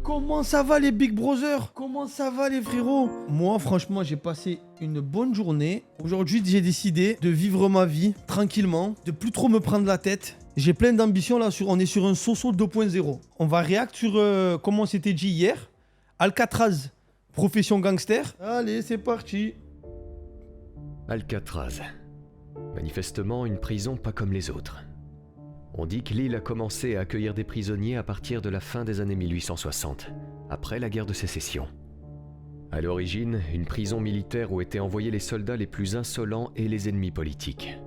Comment ça va les Big Brothers? Comment ça va les frérots? Moi franchement j'ai passé une bonne journée. Aujourd'hui j'ai décidé de vivre ma vie tranquillement, de plus trop me prendre la tête. J'ai plein d'ambitions là, on est sur un Soso 2.0. On va réact sur comment on s'était dit hier. Alcatraz, profession gangster. Allez c'est parti. Alcatraz. Manifestement une prison pas comme les autres. On dit que l'île a commencé à accueillir des prisonniers à partir de la fin des années 1860, après la guerre de sécession. À l'origine, une prison militaire où étaient envoyés les soldats les plus insolents et les ennemis politiques.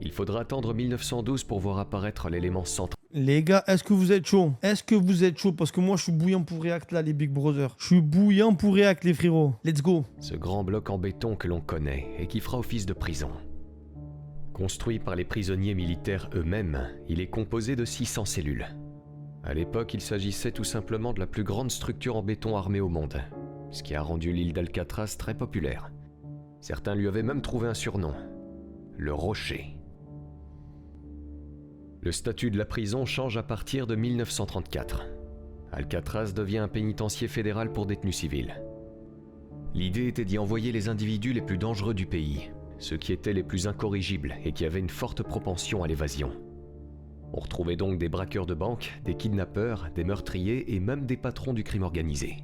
Il faudra attendre 1912 pour voir apparaître l'élément central. Les gars, est-ce que vous êtes chaud? Est-ce que vous êtes chaud? Parce que moi je suis bouillant pour réact là les Big Brothers. Je suis bouillant pour réact les frérots. Let's go. Ce grand bloc en béton que l'on connaît et qui fera office de prison. Construit par les prisonniers militaires eux-mêmes, il est composé de 600 cellules. À l'époque, il s'agissait tout simplement de la plus grande structure en béton armée au monde, ce qui a rendu l'île d'Alcatraz très populaire. Certains lui avaient même trouvé un surnom, le Rocher. Le statut de la prison change à partir de 1934. Alcatraz devient un pénitencier fédéral pour détenus civils. L'idée était d'y envoyer les individus les plus dangereux du pays, ceux qui étaient les plus incorrigibles et qui avaient une forte propension à l'évasion. On retrouvait donc des braqueurs de banques, des kidnappeurs, des meurtriers et même des patrons du crime organisé.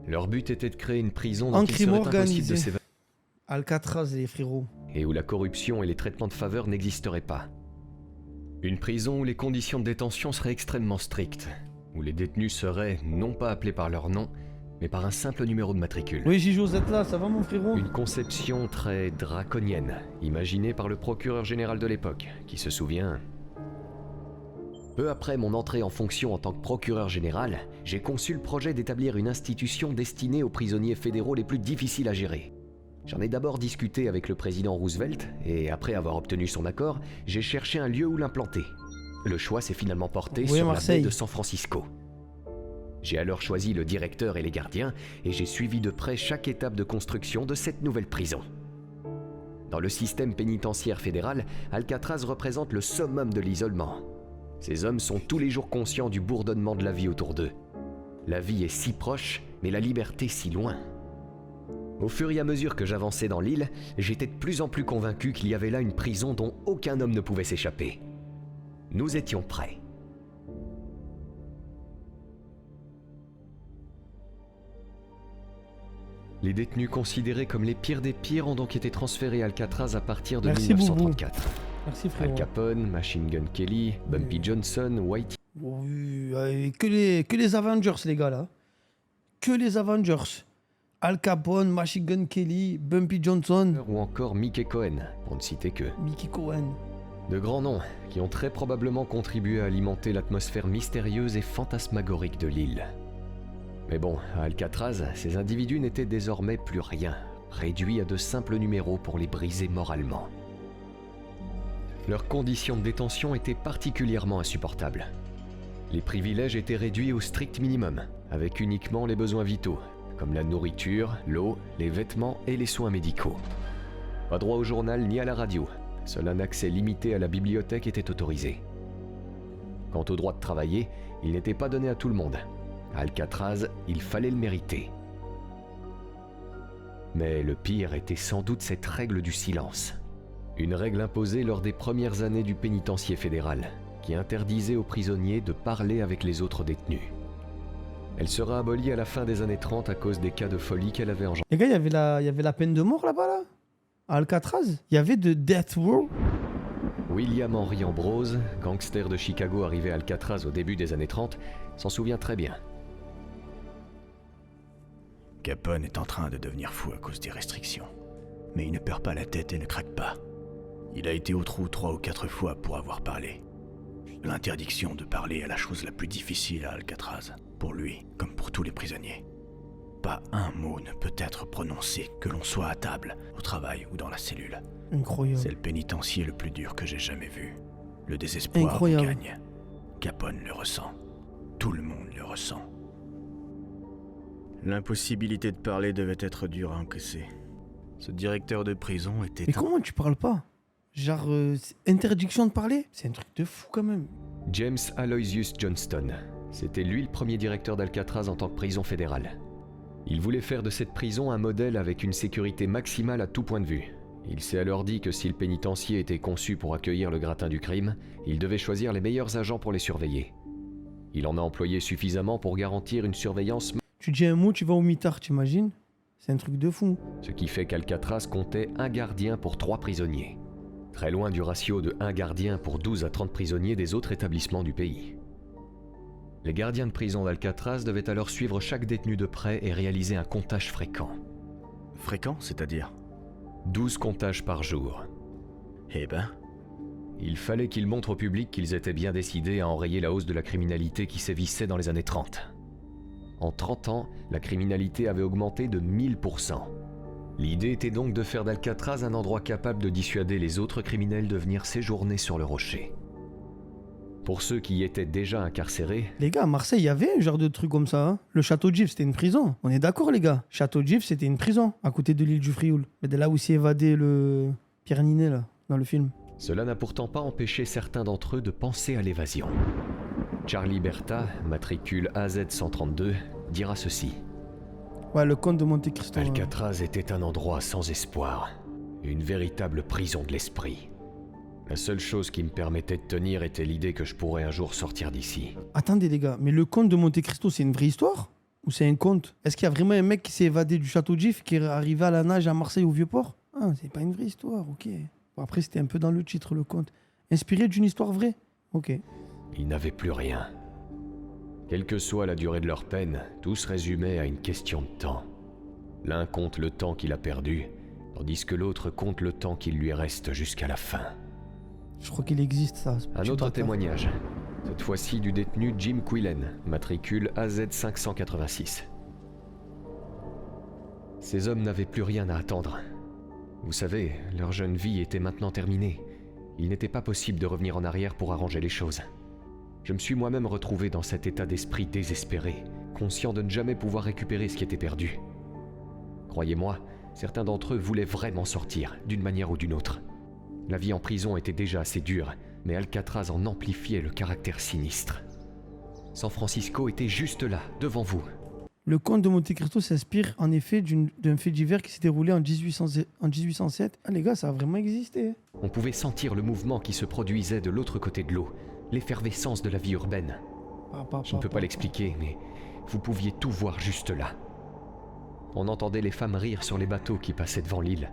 Leur but était de créer une prison dont il serait impossible de s'évader. Alcatraz les frérots. Et où la corruption et les traitements de faveur n'existeraient pas. Une prison où les conditions de détention seraient extrêmement strictes, où les détenus seraient non pas appelés par leur nom, mais par un simple numéro de matricule. Oui, Gigi, vous êtes là, ça va mon frérot? Une conception très draconienne, imaginée par le procureur général de l'époque, qui se souvient... Peu après mon entrée en fonction en tant que procureur général, j'ai conçu le projet d'établir une institution destinée aux prisonniers fédéraux les plus difficiles à gérer. J'en ai d'abord discuté avec le président Roosevelt, et après avoir obtenu son accord, j'ai cherché un lieu où l'implanter. Le choix s'est finalement porté sur Marseille. la baie de San Francisco. J'ai alors choisi le directeur et les gardiens, et j'ai suivi de près chaque étape de construction de cette nouvelle prison. Dans le système pénitentiaire fédéral, Alcatraz représente le summum de l'isolement. Ces hommes sont tous les jours conscients du bourdonnement de la vie autour d'eux. La vie est si proche, mais la liberté si loin. Au fur et à mesure que j'avançais dans l'île, j'étais de plus en plus convaincu qu'il y avait là une prison dont aucun homme ne pouvait s'échapper. Nous étions prêts. Les détenus considérés comme les pires des pires ont donc été transférés à Alcatraz à partir de 1934. Boubou. Merci frérot. Al Capone, Machine Gun Kelly, Bumpy Johnson, Whitey... Oui, que les Avengers les gars là. Que les Avengers. Al Capone, Machine Gun Kelly, Bumpy Johnson. Ou encore Mickey Cohen, pour ne citer que. Mickey Cohen. De grands noms qui ont très probablement contribué à alimenter l'atmosphère mystérieuse et fantasmagorique de l'île. Mais bon, à Alcatraz, ces individus n'étaient désormais plus rien, réduits à de simples numéros pour les briser moralement. Leurs conditions de détention étaient particulièrement insupportables. Les privilèges étaient réduits au strict minimum, avec uniquement les besoins vitaux, comme la nourriture, l'eau, les vêtements et les soins médicaux. Pas droit au journal ni à la radio, seul un accès limité à la bibliothèque était autorisé. Quant au droit de travailler, il n'était pas donné à tout le monde. À Alcatraz, il fallait le mériter. Mais le pire était sans doute cette règle du silence. Une règle imposée lors des premières années du pénitencier fédéral, qui interdisait aux prisonniers de parler avec les autres détenus. Elle sera abolie à la fin des années 30 à cause des cas de folie qu'elle avait engendrés. Les gars, il y avait la peine de mort là-bas là? À Alcatraz? Il y avait de Death Row? William Henry Ambrose, gangster de Chicago arrivé à Alcatraz au début des années 30, s'en souvient très bien. Capone est en train de devenir fou à cause des restrictions. Mais il ne perd pas la tête et ne craque pas. Il a été au trou 3 ou 4 fois pour avoir parlé. L'interdiction de parler est la chose la plus difficile à Alcatraz, pour lui comme pour tous les prisonniers. Pas un mot ne peut être prononcé, que l'on soit à table, au travail ou dans la cellule. Incroyable. C'est le pénitencier le plus dur que j'ai jamais vu. Le désespoir Incroyable. gagne. Capone le ressent. Tout le monde le ressent. L'impossibilité de parler devait être dure à encaisser. Ce directeur de prison était... Mais comment tu parles pas? Genre, interdiction de parler? C'est un truc de fou quand même. James Aloysius Johnston, C'était lui le premier directeur d'Alcatraz en tant que prison fédérale. Il voulait faire de cette prison un modèle avec une sécurité maximale à tout point de vue. Il s'est alors dit que si le pénitencier était conçu pour accueillir le gratin du crime, il devait choisir les meilleurs agents pour les surveiller. Il en a employé suffisamment pour garantir une surveillance. Tu dis un mot, tu vas au mitard, t'imagines? C'est un truc de fou. Ce qui fait qu'Alcatraz comptait un gardien pour 3 prisonniers. Très loin du ratio de 1 gardien pour 12 à 30 prisonniers des autres établissements du pays. Les gardiens de prison d'Alcatraz devaient alors suivre chaque détenu de près et réaliser un comptage fréquent. Fréquent, c'est-à-dire? 12 comptages par jour. Eh ben, Il fallait qu'ils montrent au public qu'ils étaient bien décidés à enrayer la hausse de la criminalité qui sévissait dans les années 30. En 30 ans, la criminalité avait augmenté de 1000%. L'idée était donc de faire d'Alcatraz un endroit capable de dissuader les autres criminels de venir séjourner sur le rocher. Pour ceux qui y étaient déjà incarcérés, Les gars, à Marseille, il y avait un genre de truc comme ça. Hein. Le château de Gif, c'était une prison. On est d'accord, les gars? Château de Gif, c'était une prison, à côté de l'île du Frioul. Mais de là où s'est évadé le Pierre Ninet, là, dans le film. cela n'a pourtant pas empêché certains d'entre eux de penser à l'évasion. Charlie Bertha, matricule AZ132, dira ceci. Ouais, le comte de Monte Cristo. Alcatraz était un endroit sans espoir, une véritable prison de l'esprit. La seule chose qui me permettait de tenir était l'idée que je pourrais un jour sortir d'ici. Attendez, les gars, mais le comte de Monte Cristo, c'est une vraie histoire? Ou c'est un conte? Est-ce qu'il y a vraiment un mec qui s'est évadé du château de Gif, qui est arrivé à la nage à Marseille au Vieux-Port? Ah, c'est pas une vraie histoire, ok. Bon, après, c'était un peu dans le titre, le conte. Inspiré d'une histoire vraie? Ok. Ils n'avaient plus rien. Quelle que soit la durée de leur peine, tout se résumait à une question de temps. L'un compte le temps qu'il a perdu, tandis que l'autre compte le temps qu'il lui reste jusqu'à la fin. Je crois qu'il existe, ça. ce Un petit autre bâtard. témoignage, cette fois-ci du détenu Jim Quillen, matricule AZ586. Ces hommes n'avaient plus rien à attendre. Vous savez, leur jeune vie était maintenant terminée. Il n'était pas possible de revenir en arrière pour arranger les choses. Je me suis moi-même retrouvé dans cet état d'esprit désespéré, conscient de ne jamais pouvoir récupérer ce qui était perdu. Croyez-moi, certains d'entre eux voulaient vraiment sortir, d'une manière ou d'une autre. La vie en prison était déjà assez dure, mais Alcatraz en amplifiait le caractère sinistre. San Francisco était juste là, devant vous. Le comte de Monte Cristo s'inspire en effet d'un fait divers qui s'est déroulé en 1807. Ah, les gars, ça a vraiment existé. On pouvait sentir le mouvement qui se produisait de l'autre côté de l'eau, l'effervescence de la vie urbaine. Je ne peux pas l'expliquer, mais vous pouviez tout voir juste là. On entendait les femmes rire sur les bateaux qui passaient devant l'île.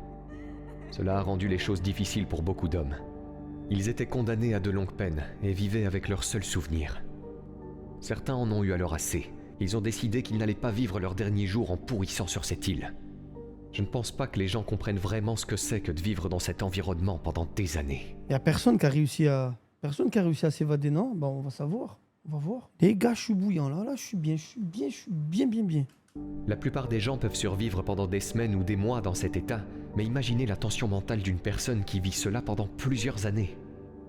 Cela a rendu les choses difficiles pour beaucoup d'hommes. Ils étaient condamnés à de longues peines et vivaient avec leurs seuls souvenirs. Certains en ont eu alors assez. Ils ont décidé qu'ils n'allaient pas vivre leurs derniers jours en pourrissant sur cette île. Je ne pense pas que les gens comprennent vraiment ce que c'est que de vivre dans cet environnement pendant des années. Il n'y a personne qui a réussi à s'évader, non? Bah, on va savoir. On va voir. Les gars, je suis bouillant là. Là, je suis bien. La plupart des gens peuvent survivre pendant des semaines ou des mois dans cet état, mais imaginez la tension mentale d'une personne qui vit cela pendant plusieurs années.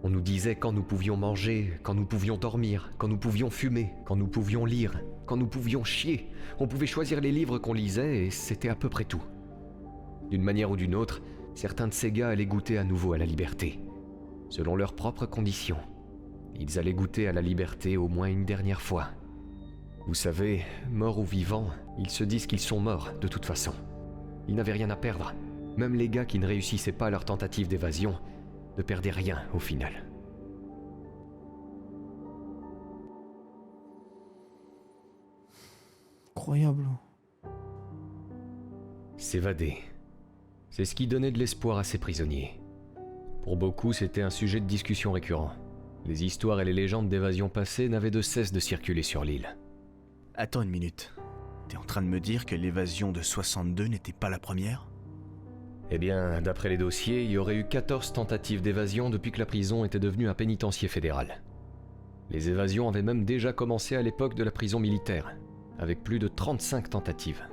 On nous disait quand nous pouvions manger, quand nous pouvions dormir, quand nous pouvions fumer, quand nous pouvions lire, quand nous pouvions chier. On pouvait choisir les livres qu'on lisait et c'était à peu près tout. D'une manière ou d'une autre, certains de ces gars allaient goûter à nouveau à la liberté. Selon leurs propres conditions. Ils allaient goûter à la liberté au moins une dernière fois. Vous savez, morts ou vivants, ils se disent qu'ils sont morts de toute façon. Ils n'avaient rien à perdre. Même les gars qui ne réussissaient pas leur tentative d'évasion ne perdaient rien au final. Incroyable. S'évader. C'est ce qui donnait de l'espoir à ces prisonniers. Pour beaucoup, c'était un sujet de discussion récurrent. Les histoires et les légendes d'évasion passées n'avaient de cesse de circuler sur l'île. Attends une minute. T'es en train de me dire que l'évasion de 62 n'était pas la première? Eh bien, d'après les dossiers, il y aurait eu 14 tentatives d'évasion depuis que la prison était devenue un pénitencier fédéral. Les évasions avaient même déjà commencé à l'époque de la prison militaire, avec plus de 35 tentatives.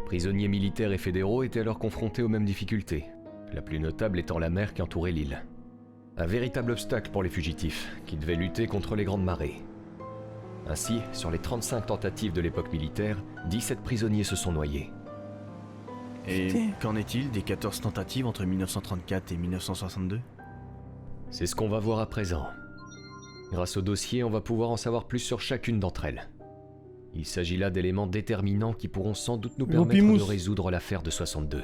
Prisonniers militaires et fédéraux étaient alors confrontés aux mêmes difficultés, la plus notable étant la mer qui entourait l'île. Un véritable obstacle pour les fugitifs, qui devaient lutter contre les grandes marées. Ainsi, sur les 35 tentatives de l'époque militaire, 17 prisonniers se sont noyés. Et qu'en est-il des 14 tentatives entre 1934 et 1962? C'est ce qu'on va voir à présent. Grâce au dossier, on va pouvoir en savoir plus sur chacune d'entre elles. Il s'agit là d'éléments déterminants qui pourront sans doute nous permettre de L'Opimous. résoudre l'affaire de 62.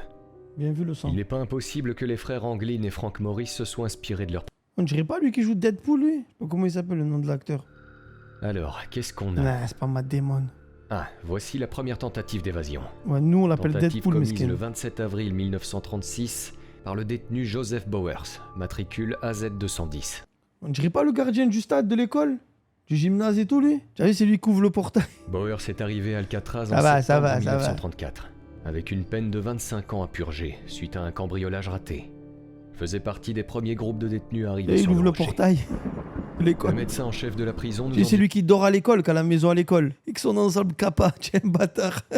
Bien vu le sang. Il n'est pas impossible que les frères Anglin et Frank Morris se soient inspirés de leur... On dirait pas lui qui joue Deadpool, lui. Je sais pas comment il s'appelle le nom de l'acteur. Alors, qu'est-ce qu'on a? Non, c'est pas Matt Damon. Ah, voici la première tentative d'évasion. Ouais, nous on l'appelle Tentative Deadpool, commise mesquin. le 27 avril 1936 par le détenu Joseph Bowers, matricule AZ210. On dirait pas le gardien du stade de l'école, du gymnase et tout, lui. Tu as vu, c'est lui qui ouvre le portail. Bowers est arrivé à Alcatraz Ça en va, septembre ça va, ça va. 1934, avec une peine de 25 ans à purger suite à un cambriolage raté. Il faisait partie des premiers groupes de détenus arrivés Et il sur ouvre le rocher. portail de Le l'école. médecin en chef de la prison nous Tu sais, en c'est dit... lui qui dort à l'école, qu'à la maison à l'école. Et que son ensemble kappa, tiens, bâtard. Ah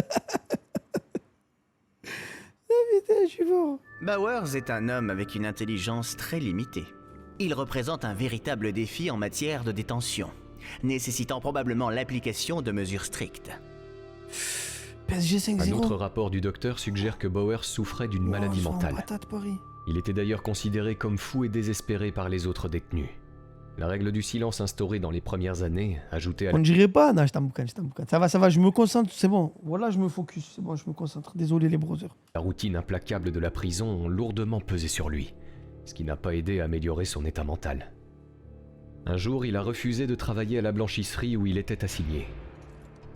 putain, je suis fort. Bowers est un homme avec une intelligence très limitée. Il représente un véritable défi en matière de détention, nécessitant probablement l'application de mesures strictes. PSG Un 5-0. autre rapport du docteur suggère que Bowers souffrait d'une maladie Oh, mentale. patate, Paris. Il était d'ailleurs considéré comme fou et désespéré par les autres détenus. La règle du silence instaurée dans les premières années, ajoutée à On ne dirait pas. Non, je t'emboucane, je t'emboucane. Ça va, je me concentre, c'est bon. Voilà, je me focus, c'est bon, je me concentre. Désolé les brothers. la routine implacable de la prison ont lourdement pesé sur lui, ce qui n'a pas aidé à améliorer son état mental. Un jour, il a refusé de travailler à la blanchisserie où il était assigné.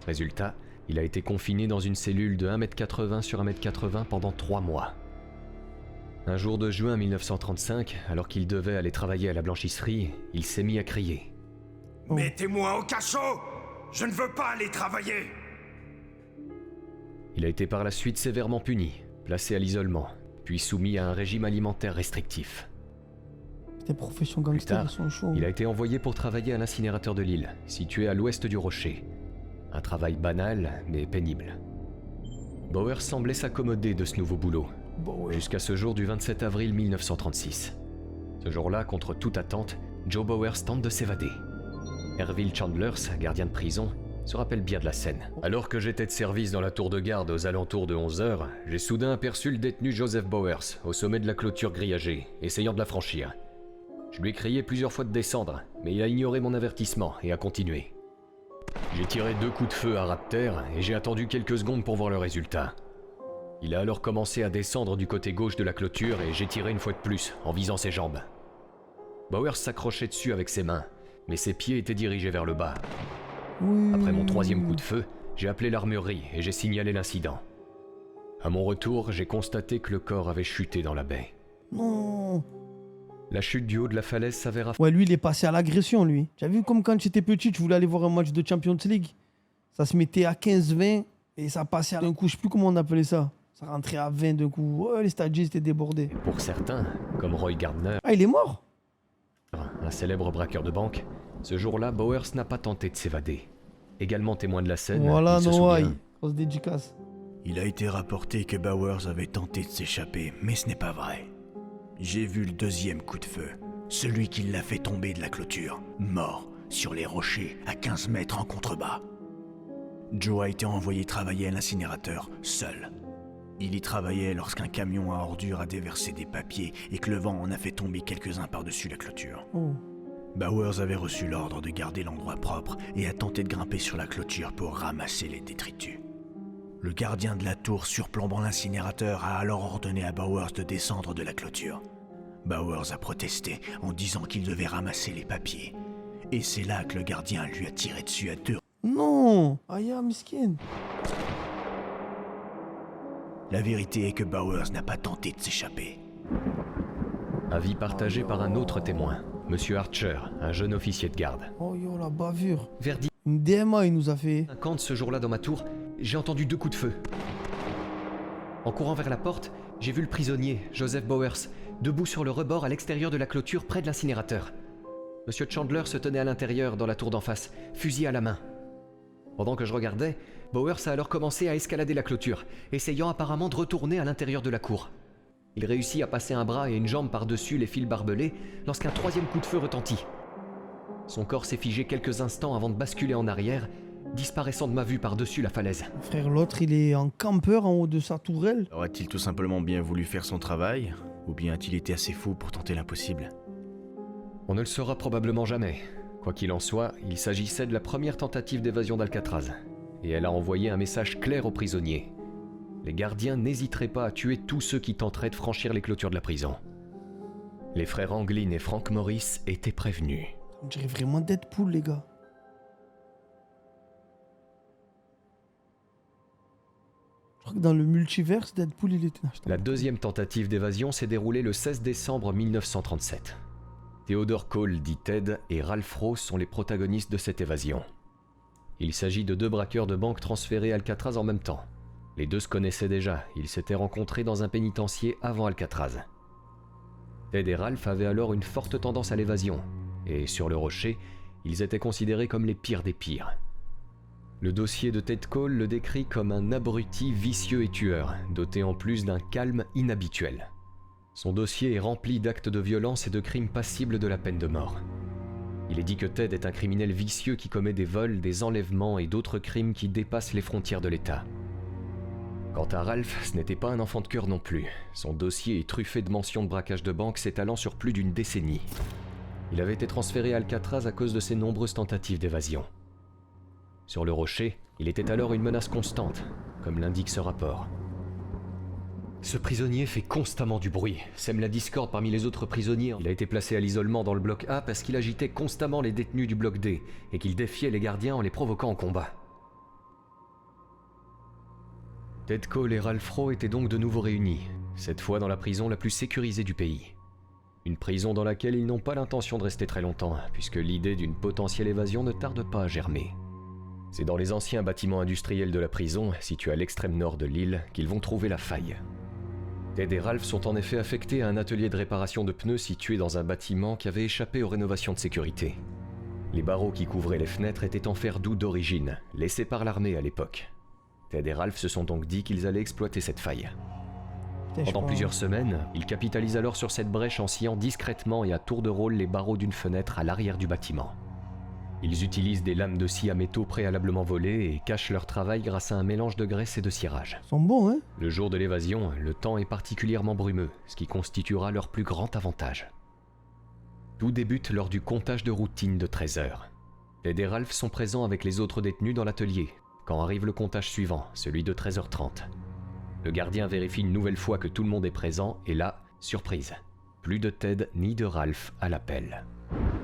Résultat, il a été confiné dans une cellule de 1m80 sur 1m80 pendant 3 mois. Un jour de juin 1935, alors qu'il devait aller travailler à la blanchisserie, il s'est mis à crier. Oh. Mettez-moi au cachot! Je ne veux pas aller travailler! Il a été par la suite sévèrement puni, placé à l'isolement, puis soumis à un régime alimentaire restrictif. Tes professions Plus gangsters, tard, ils sont chauds. il a été envoyé pour travailler à l'incinérateur de l'île, situé à l'ouest du rocher. Un travail banal, mais pénible. Bowers semblait s'accommoder de ce nouveau boulot, Bon, ouais. jusqu'à ce jour du 27 avril 1936. Ce jour-là, contre toute attente, Joe Bowers tente de s'évader. Herville Chandlers, gardien de prison, se rappelle bien de la scène. Alors que j'étais de service dans la tour de garde aux alentours de 11 heures, j'ai soudain aperçu le détenu Joseph Bowers au sommet de la clôture grillagée, essayant de la franchir. Je lui ai crié plusieurs fois de descendre, mais il a ignoré mon avertissement et a continué. J'ai tiré 2 coups de feu à ras de terre et j'ai attendu quelques secondes pour voir le résultat. Il a alors commencé à descendre du côté gauche de la clôture et j'ai tiré une fois de plus, en visant ses jambes. Bowers s'accrochait dessus avec ses mains, mais ses pieds étaient dirigés vers le bas. Oui. Après mon 3e coup de feu, j'ai appelé l'armurerie et j'ai signalé l'incident. À mon retour, j'ai constaté que le corps avait chuté dans la baie. Non. La chute du haut de la falaise s'avéra... Ouais, lui, il est passé à l'agression, lui. Tu as vu comme quand j'étais petit, tu voulais aller voir un match de Champions League. Ça se mettait à 15-20 et ça passait d'un coup, je sais plus comment on appelait ça. Ça rentrait à 20 d'un coup. Ouais, les stadiers étaient débordés. Pour certains, comme Roy Gardner, Ah, il est mort? un célèbre braqueur de banque, ce jour-là, Bowers n'a pas tenté de s'évader. Également témoin de la scène, Voilà, il se Noailles. souvient. Grosse dédicace. Il a été rapporté que Bowers avait tenté de s'échapper, mais ce n'est pas vrai. J'ai vu le 2e coup de feu, celui qui l'a fait tomber de la clôture, mort, sur les rochers, à 15 mètres en contrebas. Joe a été envoyé travailler à l'incinérateur, seul. Il y travaillait lorsqu'un camion à ordures a déversé des papiers et que le vent en a fait tomber quelques-uns par-dessus la clôture. Oh. Bowers avait reçu l'ordre de garder l'endroit propre et a tenté de grimper sur la clôture pour ramasser les détritus. Le gardien de la tour surplombant l'incinérateur a alors ordonné à Bowers de descendre de la clôture. Bowers a protesté en disant qu'il devait ramasser les papiers. Et c'est là que le gardien lui a tiré dessus à 2. Non. Aya, miskin. La vérité est que Bowers n'a pas tenté de s'échapper. Avis partagé par un autre témoin, Monsieur Archer, un jeune officier de garde. Oh yo, la bavure. Vers Une DMA, il nous a fait. 10h50 ce jour-là dans ma tour, j'ai entendu 2 coups de feu. En courant vers la porte, j'ai vu le prisonnier, Joseph Bowers, debout sur le rebord à l'extérieur de la clôture près de l'incinérateur. Monsieur Chandler se tenait à l'intérieur dans la tour d'en face, fusil à la main. Pendant que je regardais, Bowers a alors commencé à escalader la clôture, essayant apparemment de retourner à l'intérieur de la cour. Il réussit à passer un bras et une jambe par-dessus les fils barbelés lorsqu'un 3e coup de feu retentit. Son corps s'est figé quelques instants avant de basculer en arrière, disparaissant de ma vue par-dessus la falaise. Frère, l'autre, il est en campeur en haut de sa tourelle. Aurait-il tout simplement bien voulu faire son travail? Ou bien a-t-il été assez fou pour tenter l'impossible? On ne le saura probablement jamais. Quoi qu'il en soit, il s'agissait de la première tentative d'évasion d'Alcatraz, et elle a envoyé un message clair aux prisonniers. Les gardiens n'hésiteraient pas à tuer tous ceux qui tenteraient de franchir les clôtures de la prison. Les frères Anglin et Frank Morris étaient prévenus. On dirait vraiment Deadpool, les gars. Je crois que dans le multiverse, Deadpool, il était... La deuxième tentative d'évasion s'est déroulée le 16 décembre 1937. Theodore Cole, dit Ted, et Ralph Rowe sont les protagonistes de cette évasion. Il s'agit de 2 braqueurs de banque transférés à Alcatraz en même temps. Les 2 se connaissaient déjà, ils s'étaient rencontrés dans un pénitencier avant Alcatraz. Ted et Ralph avaient alors une forte tendance à l'évasion, et sur le rocher, ils étaient considérés comme les pires des pires. Le dossier de Ted Cole le décrit comme un abruti vicieux et tueur, doté en plus d'un calme inhabituel. Son dossier est rempli d'actes de violence et de crimes passibles de la peine de mort. Il est dit que Ted est un criminel vicieux qui commet des vols, des enlèvements et d'autres crimes qui dépassent les frontières de l'État. Quant à Ralph, ce n'était pas un enfant de cœur non plus. Son dossier est truffé de mentions de braquage de banque s'étalant sur plus d'une décennie. Il avait été transféré à Alcatraz à cause de ses nombreuses tentatives d'évasion. Sur le rocher, il était alors une menace constante, comme l'indique ce rapport. Ce prisonnier fait constamment du bruit, sème la discorde parmi les autres prisonniers. Il a été placé à l'isolement dans le bloc A parce qu'il agitait constamment les détenus du bloc D et qu'il défiait les gardiens en les provoquant en combat. Ted Cole et Ralph Rowe étaient donc de nouveau réunis, cette fois dans la prison la plus sécurisée du pays. Une prison dans laquelle ils n'ont pas l'intention de rester très longtemps, puisque l'idée d'une potentielle évasion ne tarde pas à germer. C'est dans les anciens bâtiments industriels de la prison, situés à l'extrême nord de l'île, qu'ils vont trouver la faille. Ted et Ralph sont en effet affectés à un atelier de réparation de pneus situé dans un bâtiment qui avait échappé aux rénovations de sécurité. Les barreaux qui couvraient les fenêtres étaient en fer doux d'origine, laissés par l'armée à l'époque. Ted et Ralph se sont donc dit qu'ils allaient exploiter cette faille. Pendant plusieurs semaines, ils capitalisent alors sur cette brèche en sciant discrètement et à tour de rôle les barreaux d'une fenêtre à l'arrière du bâtiment. Ils utilisent des lames de scie à métaux préalablement volées et cachent leur travail grâce à un mélange de graisse et de cirage. Ils sont bons, hein? Le jour de l'évasion, le temps est particulièrement brumeux, ce qui constituera leur plus grand avantage. Tout débute lors du comptage de routine de 13 heures. Ted et Ralph sont présents avec les autres détenus dans l'atelier, quand arrive le comptage suivant, celui de 13h30. Le gardien vérifie une nouvelle fois que tout le monde est présent, et là, surprise. Plus de Ted ni de Ralph à l'appel.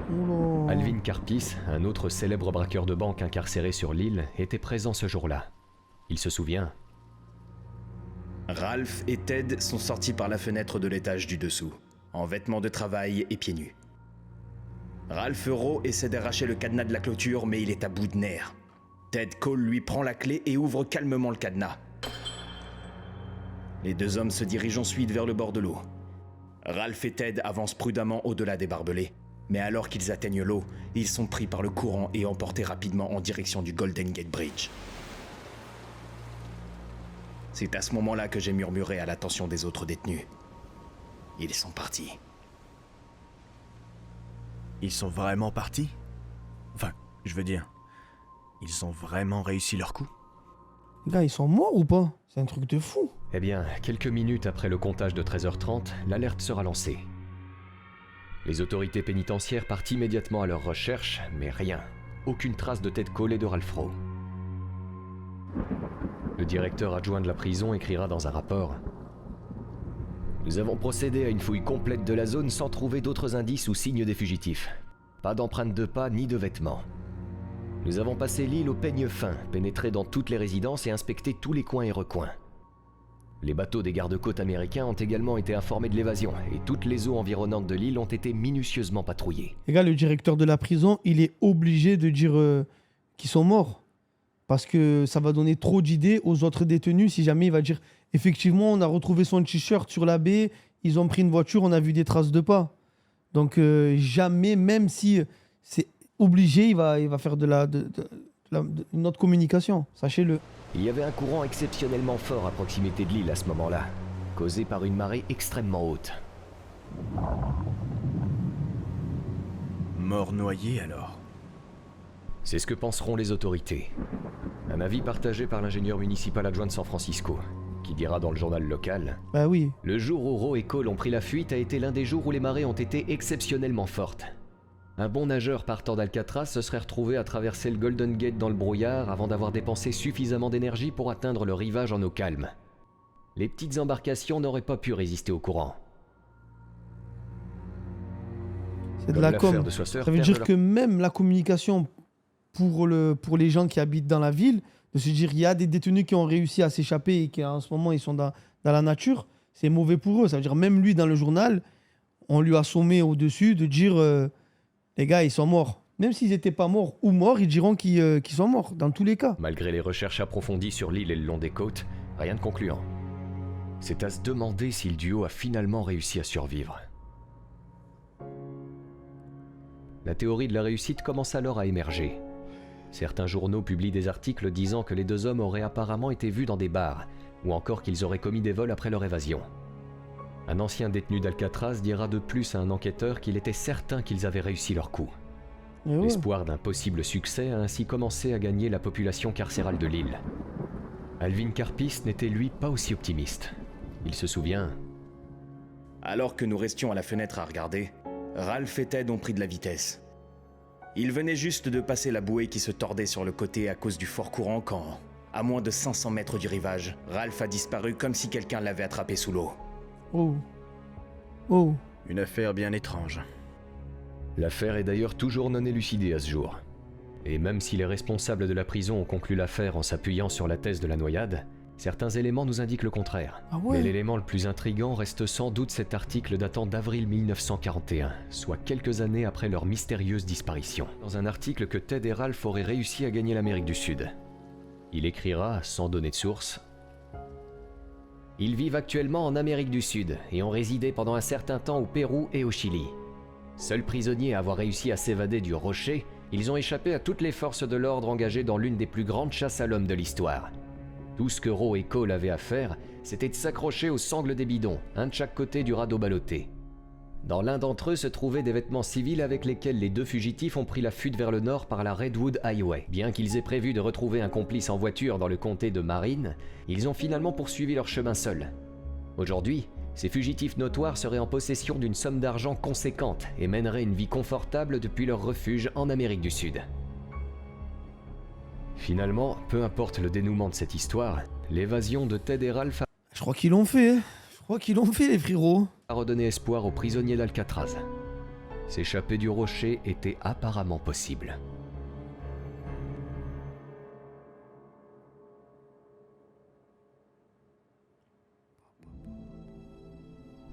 Oula. Alvin Karpis, un autre célèbre braqueur de banque incarcéré sur l'île, était présent ce jour-là. Il se souvient. Ralph et Ted sont sortis par la fenêtre de l'étage du dessous, en vêtements de travail et pieds nus. Ralph Rowe essaie d'arracher le cadenas de la clôture, mais il est à bout de nerfs. Ted Cole lui prend la clé et ouvre calmement le cadenas. Les 2 hommes se dirigent ensuite vers le bord de l'eau. Ralph et Ted avancent prudemment au-delà des barbelés, mais alors qu'ils atteignent l'eau, ils sont pris par le courant et emportés rapidement en direction du Golden Gate Bridge. C'est à ce moment-là que j'ai murmuré à l'attention des autres détenus. Ils sont partis. Ils sont vraiment partis? Enfin, je veux dire, ils ont vraiment réussi leur coup? Les gars, ils sont morts ou pas? C'est un truc de fou. Eh bien, quelques minutes après le comptage de 13h30, l'alerte sera lancée. Les autorités pénitentiaires partent immédiatement à leur recherche, mais rien. Aucune trace de Ted Cole et de Ralph Rowe. Le directeur adjoint de la prison écrira dans un rapport: « Nous avons procédé à une fouille complète de la zone sans trouver d'autres indices ou signes des fugitifs. Pas d'empreintes de pas ni de vêtements. Nous avons passé l'île au peigne fin, pénétré dans toutes les résidences et inspecté tous les coins et recoins. Les bateaux des gardes-côtes américains ont également été informés de l'évasion et toutes les eaux environnantes de l'île ont été minutieusement patrouillées. » Les gars, le directeur de la prison, il est obligé de dire qu'ils sont morts. Parce que ça va donner trop d'idées aux autres détenus si jamais il va dire « Effectivement, on a retrouvé son t-shirt sur la baie, ils ont pris une voiture, on a vu des traces de pas. » Donc jamais, même si c'est obligé, il va faire une autre communication, sachez-le. Il y avait un courant exceptionnellement fort à proximité de l'île à ce moment-là, causé par une marée extrêmement haute. Mort noyé alors? C'est ce que penseront les autorités. Un avis partagé par l'ingénieur municipal adjoint de San Francisco, qui dira dans le journal local: « Bah oui. Le jour où Rowe et Cole ont pris la fuite a été l'un des jours où les marées ont été exceptionnellement fortes. Un bon nageur partant d'Alcatraz se serait retrouvé à traverser le Golden Gate dans le brouillard avant d'avoir dépensé suffisamment d'énergie pour atteindre le rivage en eau calme. Les petites embarcations n'auraient pas pu résister au courant. C'est de Comme la l'affaire com. de Swasser, Ça veut père dire de leur- que même la communication pour les gens qui habitent dans la ville, de se dire il y a des détenus qui ont réussi à s'échapper et qui en ce moment ils sont dans la nature, c'est mauvais pour eux. Ça veut dire même lui dans le journal, on lui a sommé au-dessus de dire les gars ils sont morts. Même s'ils n'étaient pas morts ou morts, ils diront qu'ils sont morts dans tous les cas. Malgré les recherches approfondies sur l'île et le long des côtes, rien de concluant. C'est à se demander si le duo a finalement réussi à survivre. La théorie de la réussite commence alors à émerger. Certains journaux publient des articles disant que les deux hommes auraient apparemment été vus dans des bars, ou encore qu'ils auraient commis des vols après leur évasion. Un ancien détenu d'Alcatraz dira de plus à un enquêteur qu'il était certain qu'ils avaient réussi leur coup. Et ouais. L'espoir d'un possible succès a ainsi commencé à gagner la population carcérale de l'île. Alvin Karpis n'était lui pas aussi optimiste. Il se souvient. Alors que nous restions à la fenêtre à regarder, Ralph et Ted ont pris de la vitesse. Ils venaient juste de passer la bouée qui se tordait sur le côté à cause du fort courant quand, à moins de 500 mètres du rivage, Ralph a disparu comme si quelqu'un l'avait attrapé sous l'eau. Oh. Oh. Une affaire bien étrange. L'affaire est d'ailleurs toujours non élucidée à ce jour. Et même si les responsables de la prison ont conclu l'affaire en s'appuyant sur la thèse de la noyade, certains éléments nous indiquent le contraire. Ah ouais. Mais l'élément le plus intriguant reste sans doute cet article datant d'avril 1941, soit quelques années après leur mystérieuse disparition. Dans un article que Ted et Ralph auraient réussi à gagner l'Amérique du Sud. Il écrira, sans donner de source, « Ils vivent actuellement en Amérique du Sud et ont résidé pendant un certain temps au Pérou et au Chili. Seuls prisonniers à avoir réussi à s'évader du rocher, ils ont échappé à toutes les forces de l'ordre engagées dans l'une des plus grandes chasses à l'homme de l'histoire. Tout ce que Rowe et Cole avaient à faire, c'était de s'accrocher aux sangles des bidons, un de chaque côté du radeau ballotté. Dans l'un d'entre eux se trouvaient des vêtements civils avec lesquels les deux fugitifs ont pris la fuite vers le nord par la Redwood Highway. Bien qu'ils aient prévu de retrouver un complice en voiture dans le comté de Marin, ils ont finalement poursuivi leur chemin seuls. Aujourd'hui, ces fugitifs notoires seraient en possession d'une somme d'argent conséquente et mèneraient une vie confortable depuis leur refuge en Amérique du Sud. Finalement, peu importe le dénouement de cette histoire, l'évasion de Ted et Ralph Je crois qu'ils l'ont fait. Hein. Je crois qu'ils l'ont fait les frérots. a redonné espoir aux prisonniers d'Alcatraz. S'échapper du rocher était apparemment possible.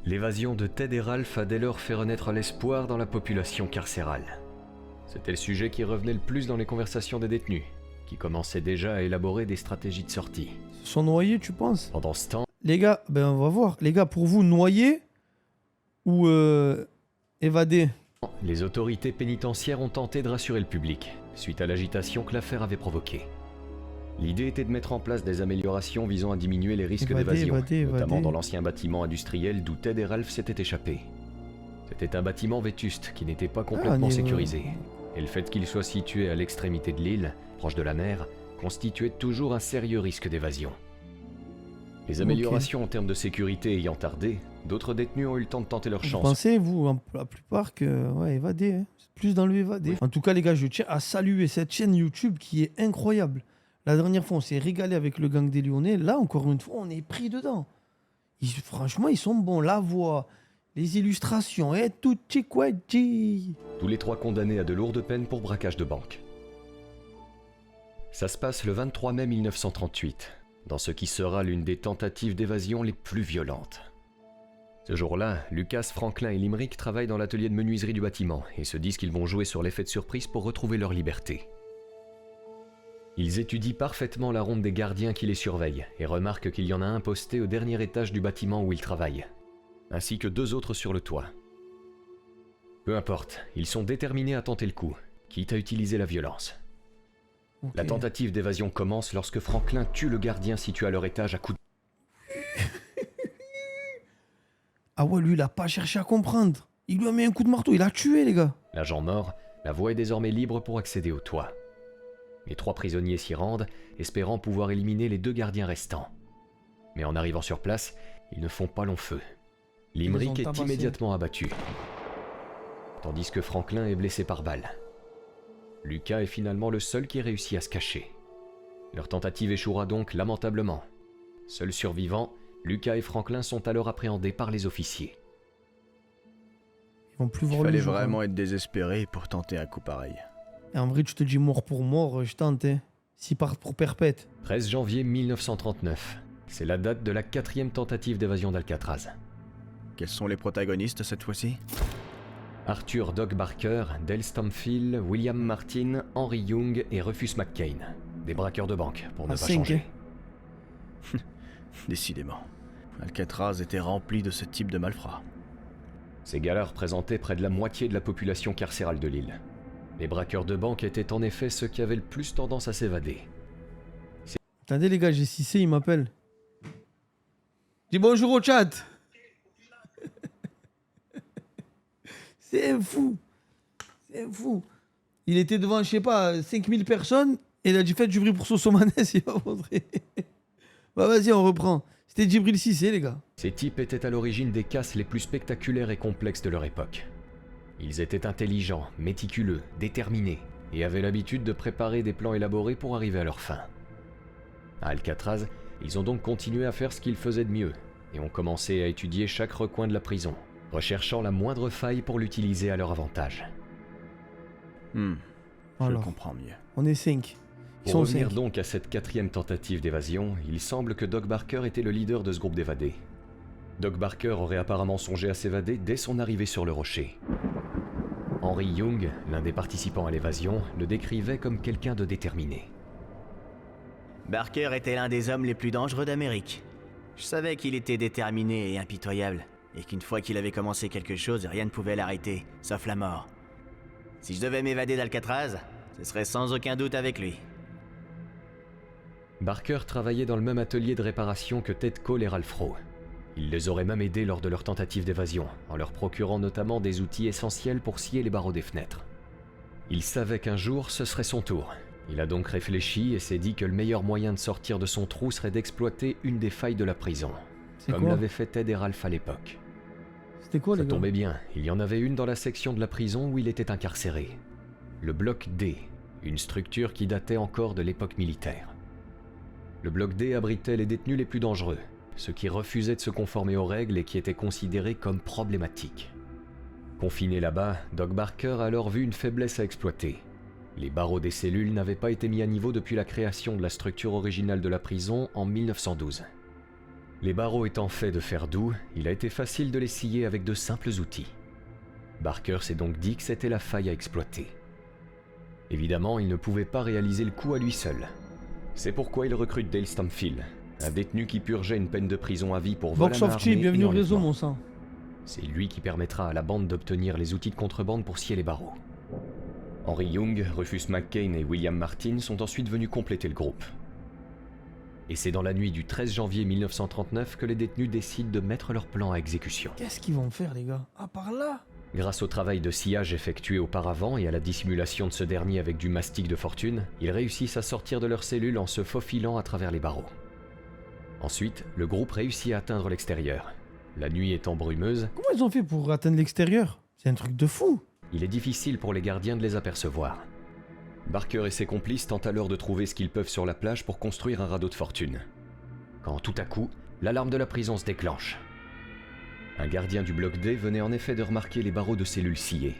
L'évasion de Ted et Ralph a dès lors fait renaître l'espoir dans la population carcérale. C'était le sujet qui revenait le plus dans les conversations des détenus, qui commençaient déjà à élaborer des stratégies de sortie. Ils se sont noyés, tu penses? Pendant ce temps, Les gars, ben on va voir. Les gars, pour vous, noyer ou évader? les autorités pénitentiaires ont tenté de rassurer le public, suite à l'agitation que l'affaire avait provoquée. L'idée était de mettre en place des améliorations visant à diminuer les risques d'évasion, notamment dans l'ancien bâtiment industriel d'où Ted et Ralph s'étaient échappés. C'était un bâtiment vétuste qui n'était pas complètement sécurisé, et le fait qu'il soit situé à l'extrémité de l'île, proche de la mer, constituait toujours un sérieux risque d'évasion. Les améliorations en termes de sécurité ayant tardé, d'autres détenus ont eu le temps de tenter leur Vous chance. pensez, vous, la plupart, que ouais, évader, hein. C'est plus dans le évader. En tout cas, les gars, je tiens à saluer cette chaîne YouTube qui est incroyable. La dernière fois, on s'est régalé avec le gang des Lyonnais. Là, encore une fois, on est pris dedans. Franchement, ils sont bons. La voix, les illustrations, et tout tchikwadji. Tous les trois condamnés à de lourdes peines pour braquage de banque. Ça se passe le 23 mai 1938, dans ce qui sera l'une des tentatives d'évasion les plus violentes. Ce jour-là, Lucas, Franklin et Limerick travaillent dans l'atelier de menuiserie du bâtiment et se disent qu'ils vont jouer sur l'effet de surprise pour retrouver leur liberté. Ils étudient parfaitement la ronde des gardiens qui les surveillent et remarquent qu'il y en a un posté au dernier étage du bâtiment où ils travaillent, ainsi que deux autres sur le toit. Peu importe, ils sont déterminés à tenter le coup, quitte à utiliser la violence. Ok. La tentative d'évasion commence lorsque Franklin tue le gardien situé à leur étage à coups de... Ah ouais, lui, il a pas cherché à comprendre. Il lui a mis un coup de marteau, il a tué, les gars. L'agent mort, la voie est désormais libre pour accéder au toit. Les trois prisonniers s'y rendent, espérant pouvoir éliminer les deux gardiens restants. Mais en arrivant sur place, ils ne font pas long feu. Limerick Ils les ont est tabassés. immédiatement abattu. tandis que Franklin est blessé par balle. Lucas est finalement le seul qui réussit à se cacher. Leur tentative échouera donc lamentablement. Seuls survivants, Lucas et Franklin sont alors appréhendés par les officiers. Ils vont plus Il voir le fallait jour. vraiment être désespéré pour tenter un coup pareil. Et en vrai, tu te dis mort pour mort, je tente. Hein. S'ils partent pour perpète. 13 janvier 1939. C'est la date de la 4e tentative d'évasion d'Alcatraz. Quels sont les protagonistes cette fois-ci? Arthur Doc Barker, Dale Stamfield, William Martin, Henry Young et Rufus McCain. Des braqueurs de banque, pour ne pas 5, changer. Décidément. Alcatraz était rempli de ce type de malfrats. Ces gars-là représentaient près de la moitié de la population carcérale de l'île. Les braqueurs de banque étaient en effet ceux qui avaient le plus tendance à s'évader. Attendez les gars, j'ai 6C, il m'appelle. Dis bonjour au chat. C'est un fou. C'est un fou. Il était devant, je sais pas, 5000 personnes et il a dit faites du bruit pour Sosomanes, il va montrer. Bah vas-y, on reprend. C'était Djibril Cissé, les gars. Ces types étaient à l'origine des casses les plus spectaculaires et complexes de leur époque. Ils étaient intelligents, méticuleux, déterminés et avaient l'habitude de préparer des plans élaborés pour arriver à leur fin. À Alcatraz, ils ont donc continué à faire ce qu'ils faisaient de mieux et ont commencé à étudier chaque recoin de la prison, recherchant la moindre faille pour l'utiliser à leur avantage. Je Alors, comprends mieux. on est 5. Ils Pour sont revenir 5. donc à cette 4e tentative d'évasion, il semble que Doc Barker était le leader de ce groupe d'évadés. Doc Barker aurait apparemment songé à s'évader dès son arrivée sur le rocher. Henry Young, l'un des participants à l'évasion, le décrivait comme quelqu'un de déterminé. Barker était l'un des hommes les plus dangereux d'Amérique. Je savais qu'il était déterminé et impitoyable, et qu'une fois qu'il avait commencé quelque chose, rien ne pouvait l'arrêter, sauf la mort. Si je devais m'évader d'Alcatraz, ce serait sans aucun doute avec lui. Barker travaillait dans le même atelier de réparation que Ted Cole et Ralph Rowe. Il les aurait même aidés lors de leur tentative d'évasion, en leur procurant notamment des outils essentiels pour scier les barreaux des fenêtres. Il savait qu'un jour, ce serait son tour. Il a donc réfléchi et s'est dit que le meilleur moyen de sortir de son trou serait d'exploiter une des failles de la prison, C'est comme quoi l'avaient fait Ted et Ralph à l'époque. C'était quoi, Ça les gars? tombait bien, il y en avait une dans la section de la prison où il était incarcéré. Le bloc D, une structure qui datait encore de l'époque militaire. Le bloc D abritait les détenus les plus dangereux, ceux qui refusaient de se conformer aux règles et qui étaient considérés comme problématiques. Confiné là-bas, Doc Barker a alors vu une faiblesse à exploiter. Les barreaux des cellules n'avaient pas été mis à niveau depuis la création de la structure originale de la prison en 1912. Les barreaux étant faits de fer doux, il a été facile de les scier avec de simples outils. Barker s'est donc dit que c'était la faille à exploiter. Évidemment, il ne pouvait pas réaliser le coup à lui seul. C'est pourquoi il recrute Dale Stamfield, un détenu qui purgeait une peine de prison à vie pour vol à Box main of armée Chi, et bienvenue au réseau, enlèvement. mon sang. C'est lui qui permettra à la bande d'obtenir les outils de contrebande pour scier les barreaux. Henry Young, Rufus McCain et William Martin sont ensuite venus compléter le groupe. Et c'est dans la nuit du 13 janvier 1939 que les détenus décident de mettre leur plan à exécution. Qu'est-ce qu'ils vont faire, les gars? Ah, par là? Grâce au travail de sciage effectué auparavant et à la dissimulation de ce dernier avec du mastic de fortune, ils réussissent à sortir de leur cellule en se faufilant à travers les barreaux. Ensuite, le groupe réussit à atteindre l'extérieur. La nuit étant brumeuse, Comment ils ont fait pour atteindre l'extérieur? C'est un truc de fou. il est difficile pour les gardiens de les apercevoir. Barker et ses complices tentent alors de trouver ce qu'ils peuvent sur la plage pour construire un radeau de fortune. Quand tout à coup, l'alarme de la prison se déclenche. Un gardien du bloc D venait en effet de remarquer les barreaux de cellules sciés.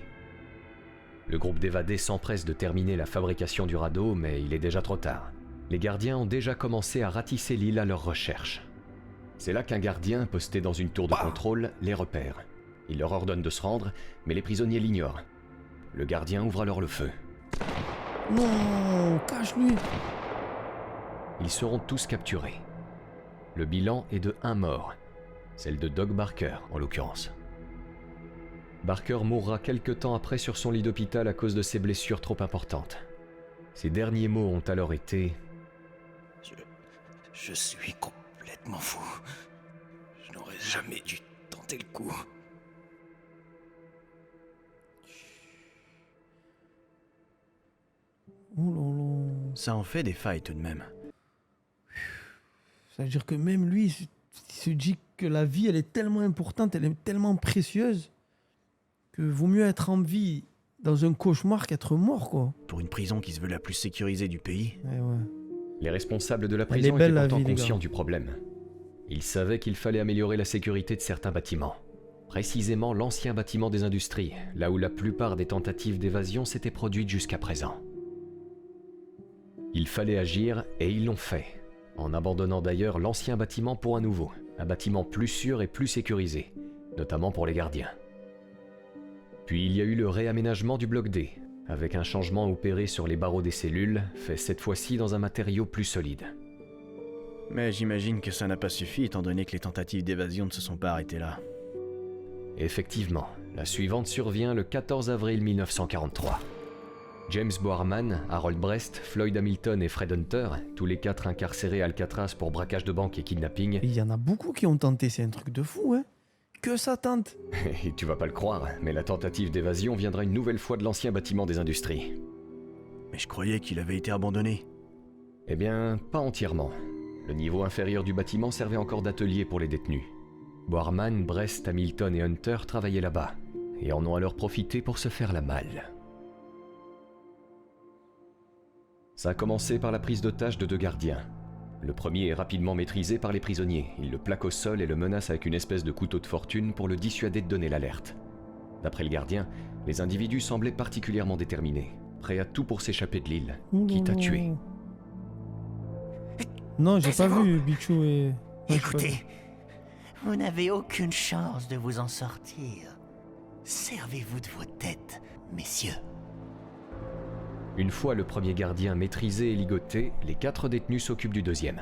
Le groupe d'évadés s'empresse de terminer la fabrication du radeau, mais il est déjà trop tard. Les gardiens ont déjà commencé à ratisser l'île à leur recherche. C'est là qu'un gardien, posté dans une tour de contrôle, les repère. Il leur ordonne de se rendre, mais les prisonniers l'ignorent. Le gardien ouvre alors le feu. Non, cache-lui. Ils seront tous capturés. Le bilan est de 1 mort, celle de Doc Barker en l'occurrence. Barker mourra quelque temps après sur son lit d'hôpital à cause de ses blessures trop importantes. Ses derniers mots ont alors été Je suis complètement fou. Je n'aurais jamais dû tenter le coup. Oh là là. Ça en fait des failles tout de même. Ça veut dire que même lui, il se dit que la vie, elle est tellement importante, elle est tellement précieuse, Que vaut mieux être en vie dans un cauchemar qu'être mort, quoi. Pour une prison qui se veut la plus sécurisée du pays. Ouais. Les responsables de la Elle prison est belle, étaient la pourtant vie, les gars. conscients du problème. Ils savaient qu'il fallait améliorer la sécurité de certains bâtiments. Précisément l'ancien bâtiment des industries, là où la plupart des tentatives d'évasion s'étaient produites jusqu'à présent. Il fallait agir, et ils l'ont fait, en abandonnant d'ailleurs l'ancien bâtiment pour un nouveau, un bâtiment plus sûr et plus sécurisé, notamment pour les gardiens. Puis il y a eu le réaménagement du bloc D, avec un changement opéré sur les barreaux des cellules, fait cette fois-ci dans un matériau plus solide. Mais j'imagine que ça n'a pas suffi étant donné que les tentatives d'évasion ne se sont pas arrêtées là. Effectivement, la suivante survient le 14 avril 1943. James Bowerman, Harold Brest, Floyd Hamilton et Fred Hunter, tous les 4 incarcérés à Alcatraz pour braquage de banque et kidnapping, Il y en a beaucoup qui ont tenté, c'est un truc de fou, hein. Que ça tente. et tu vas pas le croire, mais la tentative d'évasion viendra une nouvelle fois de l'ancien bâtiment des industries. Mais je croyais qu'il avait été abandonné. Eh bien, pas entièrement. Le niveau inférieur du bâtiment servait encore d'atelier pour les détenus. Bowerman, Brest, Hamilton et Hunter travaillaient là-bas, et en ont alors profité pour se faire la malle. Ça a commencé par la prise d'otage de 2 gardiens. Le premier est rapidement maîtrisé par les prisonniers. Il le plaque au sol et le menace avec une espèce de couteau de fortune pour le dissuader de donner l'alerte. D'après le gardien, les individus semblaient particulièrement déterminés, prêts à tout pour s'échapper de l'île, quitte à tuer. Non, j'ai pas Taisez-vous. vu Bichou et... Ouais, j'ai pas vu. Écoutez, vous n'avez aucune chance de vous en sortir. Servez-vous de vos têtes, messieurs. Une fois le premier gardien maîtrisé et ligoté, les 4 détenus s'occupent du deuxième.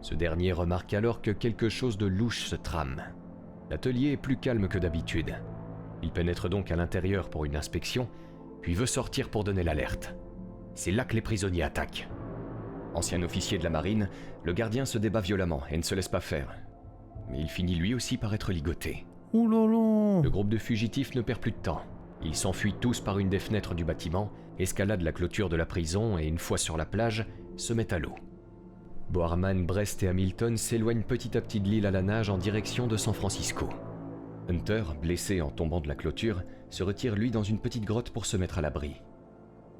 Ce dernier remarque alors que quelque chose de louche se trame. L'atelier est plus calme que d'habitude. Il pénètre donc à l'intérieur pour une inspection, puis veut sortir pour donner l'alerte. C'est là que les prisonniers attaquent. Ancien officier de la marine, le gardien se débat violemment et ne se laisse pas faire. Mais il finit lui aussi par être ligoté. Ouh là là. Le groupe de fugitifs ne perd plus de temps. Ils s'enfuient tous par une des fenêtres du bâtiment, escaladent la clôture de la prison et une fois sur la plage, se mettent à l'eau. Bowerman, Brest et Hamilton s'éloignent petit à petit de l'île à la nage en direction de San Francisco. Hunter, blessé en tombant de la clôture, se retire lui dans une petite grotte pour se mettre à l'abri.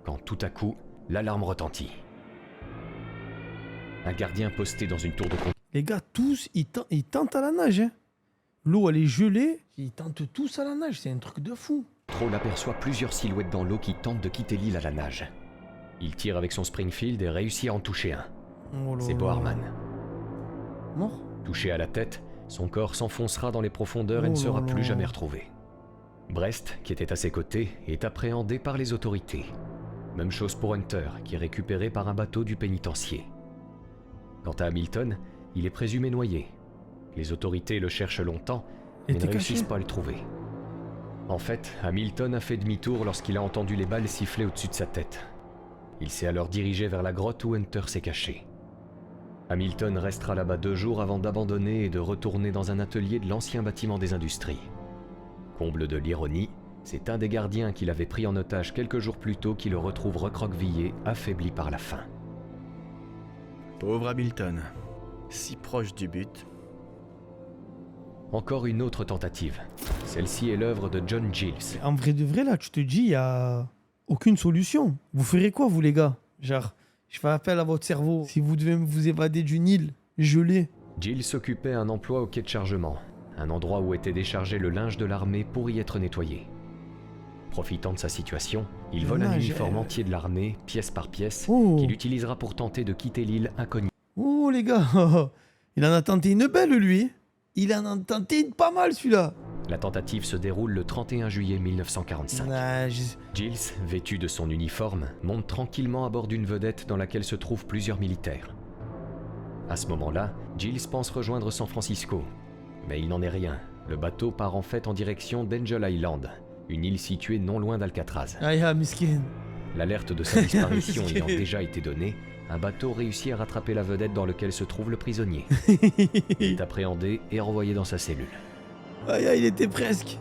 Quand tout à coup, l'alarme retentit. Un gardien posté dans une tour de contrôle. Les gars, tous, ils tentent à la nage, hein. L'eau, elle est gelée. Ils tentent tous à la nage, c'est un truc de fou. Aperçoit plusieurs silhouettes dans l'eau qui tentent de quitter l'île à la nage. Il tire avec son Springfield et réussit à en toucher un. Oh là C'est là. Bowerman. Mort. Touché à la tête, son corps s'enfoncera dans les profondeurs et Oh ne sera là plus là. jamais retrouvé. Brest, qui était à ses côtés, est appréhendé par les autorités. Même chose pour Hunter, qui est récupéré par un bateau du pénitencier. Quant à Hamilton, il est présumé noyé. Les autorités le cherchent longtemps, Il mais ne était réussissent caché. pas à le trouver. En fait, Hamilton a fait demi-tour lorsqu'il a entendu les balles siffler au-dessus de sa tête. Il s'est alors dirigé vers la grotte où Hunter s'est caché. Hamilton restera là-bas 2 jours avant d'abandonner et de retourner dans un atelier de l'ancien bâtiment des industries. Comble de l'ironie, c'est un des gardiens qu'il avait pris en otage quelques jours plus tôt qui le retrouve recroquevillé, affaibli par la faim. Pauvre Hamilton. Si proche du but. Encore une autre tentative. Celle-ci est l'œuvre de John Giles. En vrai de vrai, là, tu te dis, il y a aucune solution. Vous ferez quoi, vous, les gars? Genre, je fais appel à votre cerveau. Si vous devez vous évader d'une île gelée. Giles s'occupait un emploi au quai de chargement, un endroit où était déchargé le linge de l'armée pour y être nettoyé. Profitant de sa situation, il vole un Dommage, uniforme entier de l'armée, pièce par pièce, Oh. qu'il utilisera pour tenter de quitter l'île incognito. Oh, les gars. Il en a tenté une belle, lui. Il en a tenté une pas mal, celui-là. La tentative se déroule le 31 juillet 1945. Ah, Giles, vêtu de son uniforme, monte tranquillement à bord d'une vedette dans laquelle se trouvent plusieurs militaires. À ce moment-là, Giles pense rejoindre San Francisco. Mais il n'en est rien. Le bateau part en fait en direction d'Angel Island, une île située non loin d'Alcatraz. Aïe, ah, miskin. L'alerte de sa disparition ayant déjà été donnée, un bateau réussit à rattraper la vedette dans lequel se trouve le prisonnier. Il est appréhendé et renvoyé dans sa cellule. Aïe, aïe, il était presque.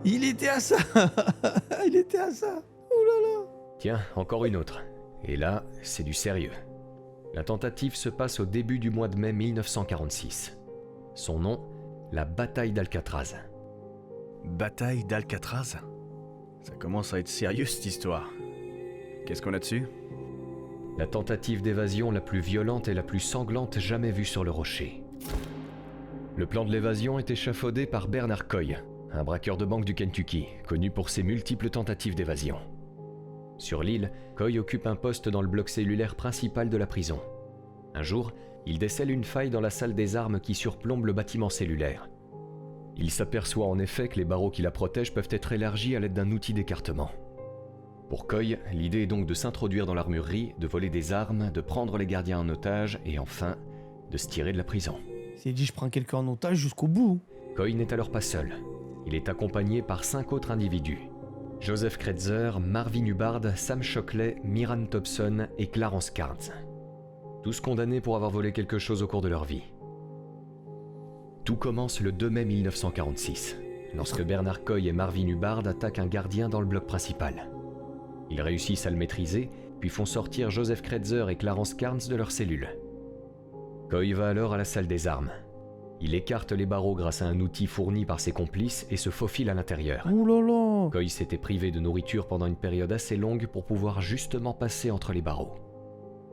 Il était à ça. Il était à ça. Oh là là. Tiens, encore une autre. Et là, c'est du sérieux. La tentative se passe au début du mois de mai 1946. Son nom, la bataille d'Alcatraz. Bataille d'Alcatraz? Ça commence à être sérieux cette histoire. Qu'est-ce qu'on a dessus? La tentative d'évasion la plus violente et la plus sanglante jamais vue sur le rocher. Le plan de l'évasion est échafaudé par Bernard Coy, un braqueur de banque du Kentucky, connu pour ses multiples tentatives d'évasion. Sur l'île, Coy occupe un poste dans le bloc cellulaire principal de la prison. Un jour, il décèle une faille dans la salle des armes qui surplombe le bâtiment cellulaire. Il s'aperçoit en effet que les barreaux qui la protègent peuvent être élargis à l'aide d'un outil d'écartement. Pour Coy, l'idée est donc de s'introduire dans l'armurerie, de voler des armes, de prendre les gardiens en otage et enfin, de se tirer de la prison. C'est dit, je prends quelqu'un en otage jusqu'au bout. Coy n'est alors pas seul. Il est accompagné par 5 autres individus. Joseph Kretzer, Marvin Hubbard, Sam Shockley, Miran Thompson et Clarence Carnes. Tous condamnés pour avoir volé quelque chose au cours de leur vie. Tout commence le 2 mai 1946, lorsque Bernard Coy et Marvin Hubbard attaquent un gardien dans le bloc principal. Ils réussissent à le maîtriser, puis font sortir Joseph Kretzer et Clarence Carnes de leur cellule. Coy va alors à la salle des armes. Il écarte les barreaux grâce à un outil fourni par ses complices et se faufile à l'intérieur. Ouh là là. Coy s'était privé de nourriture pendant une période assez longue pour pouvoir justement passer entre les barreaux.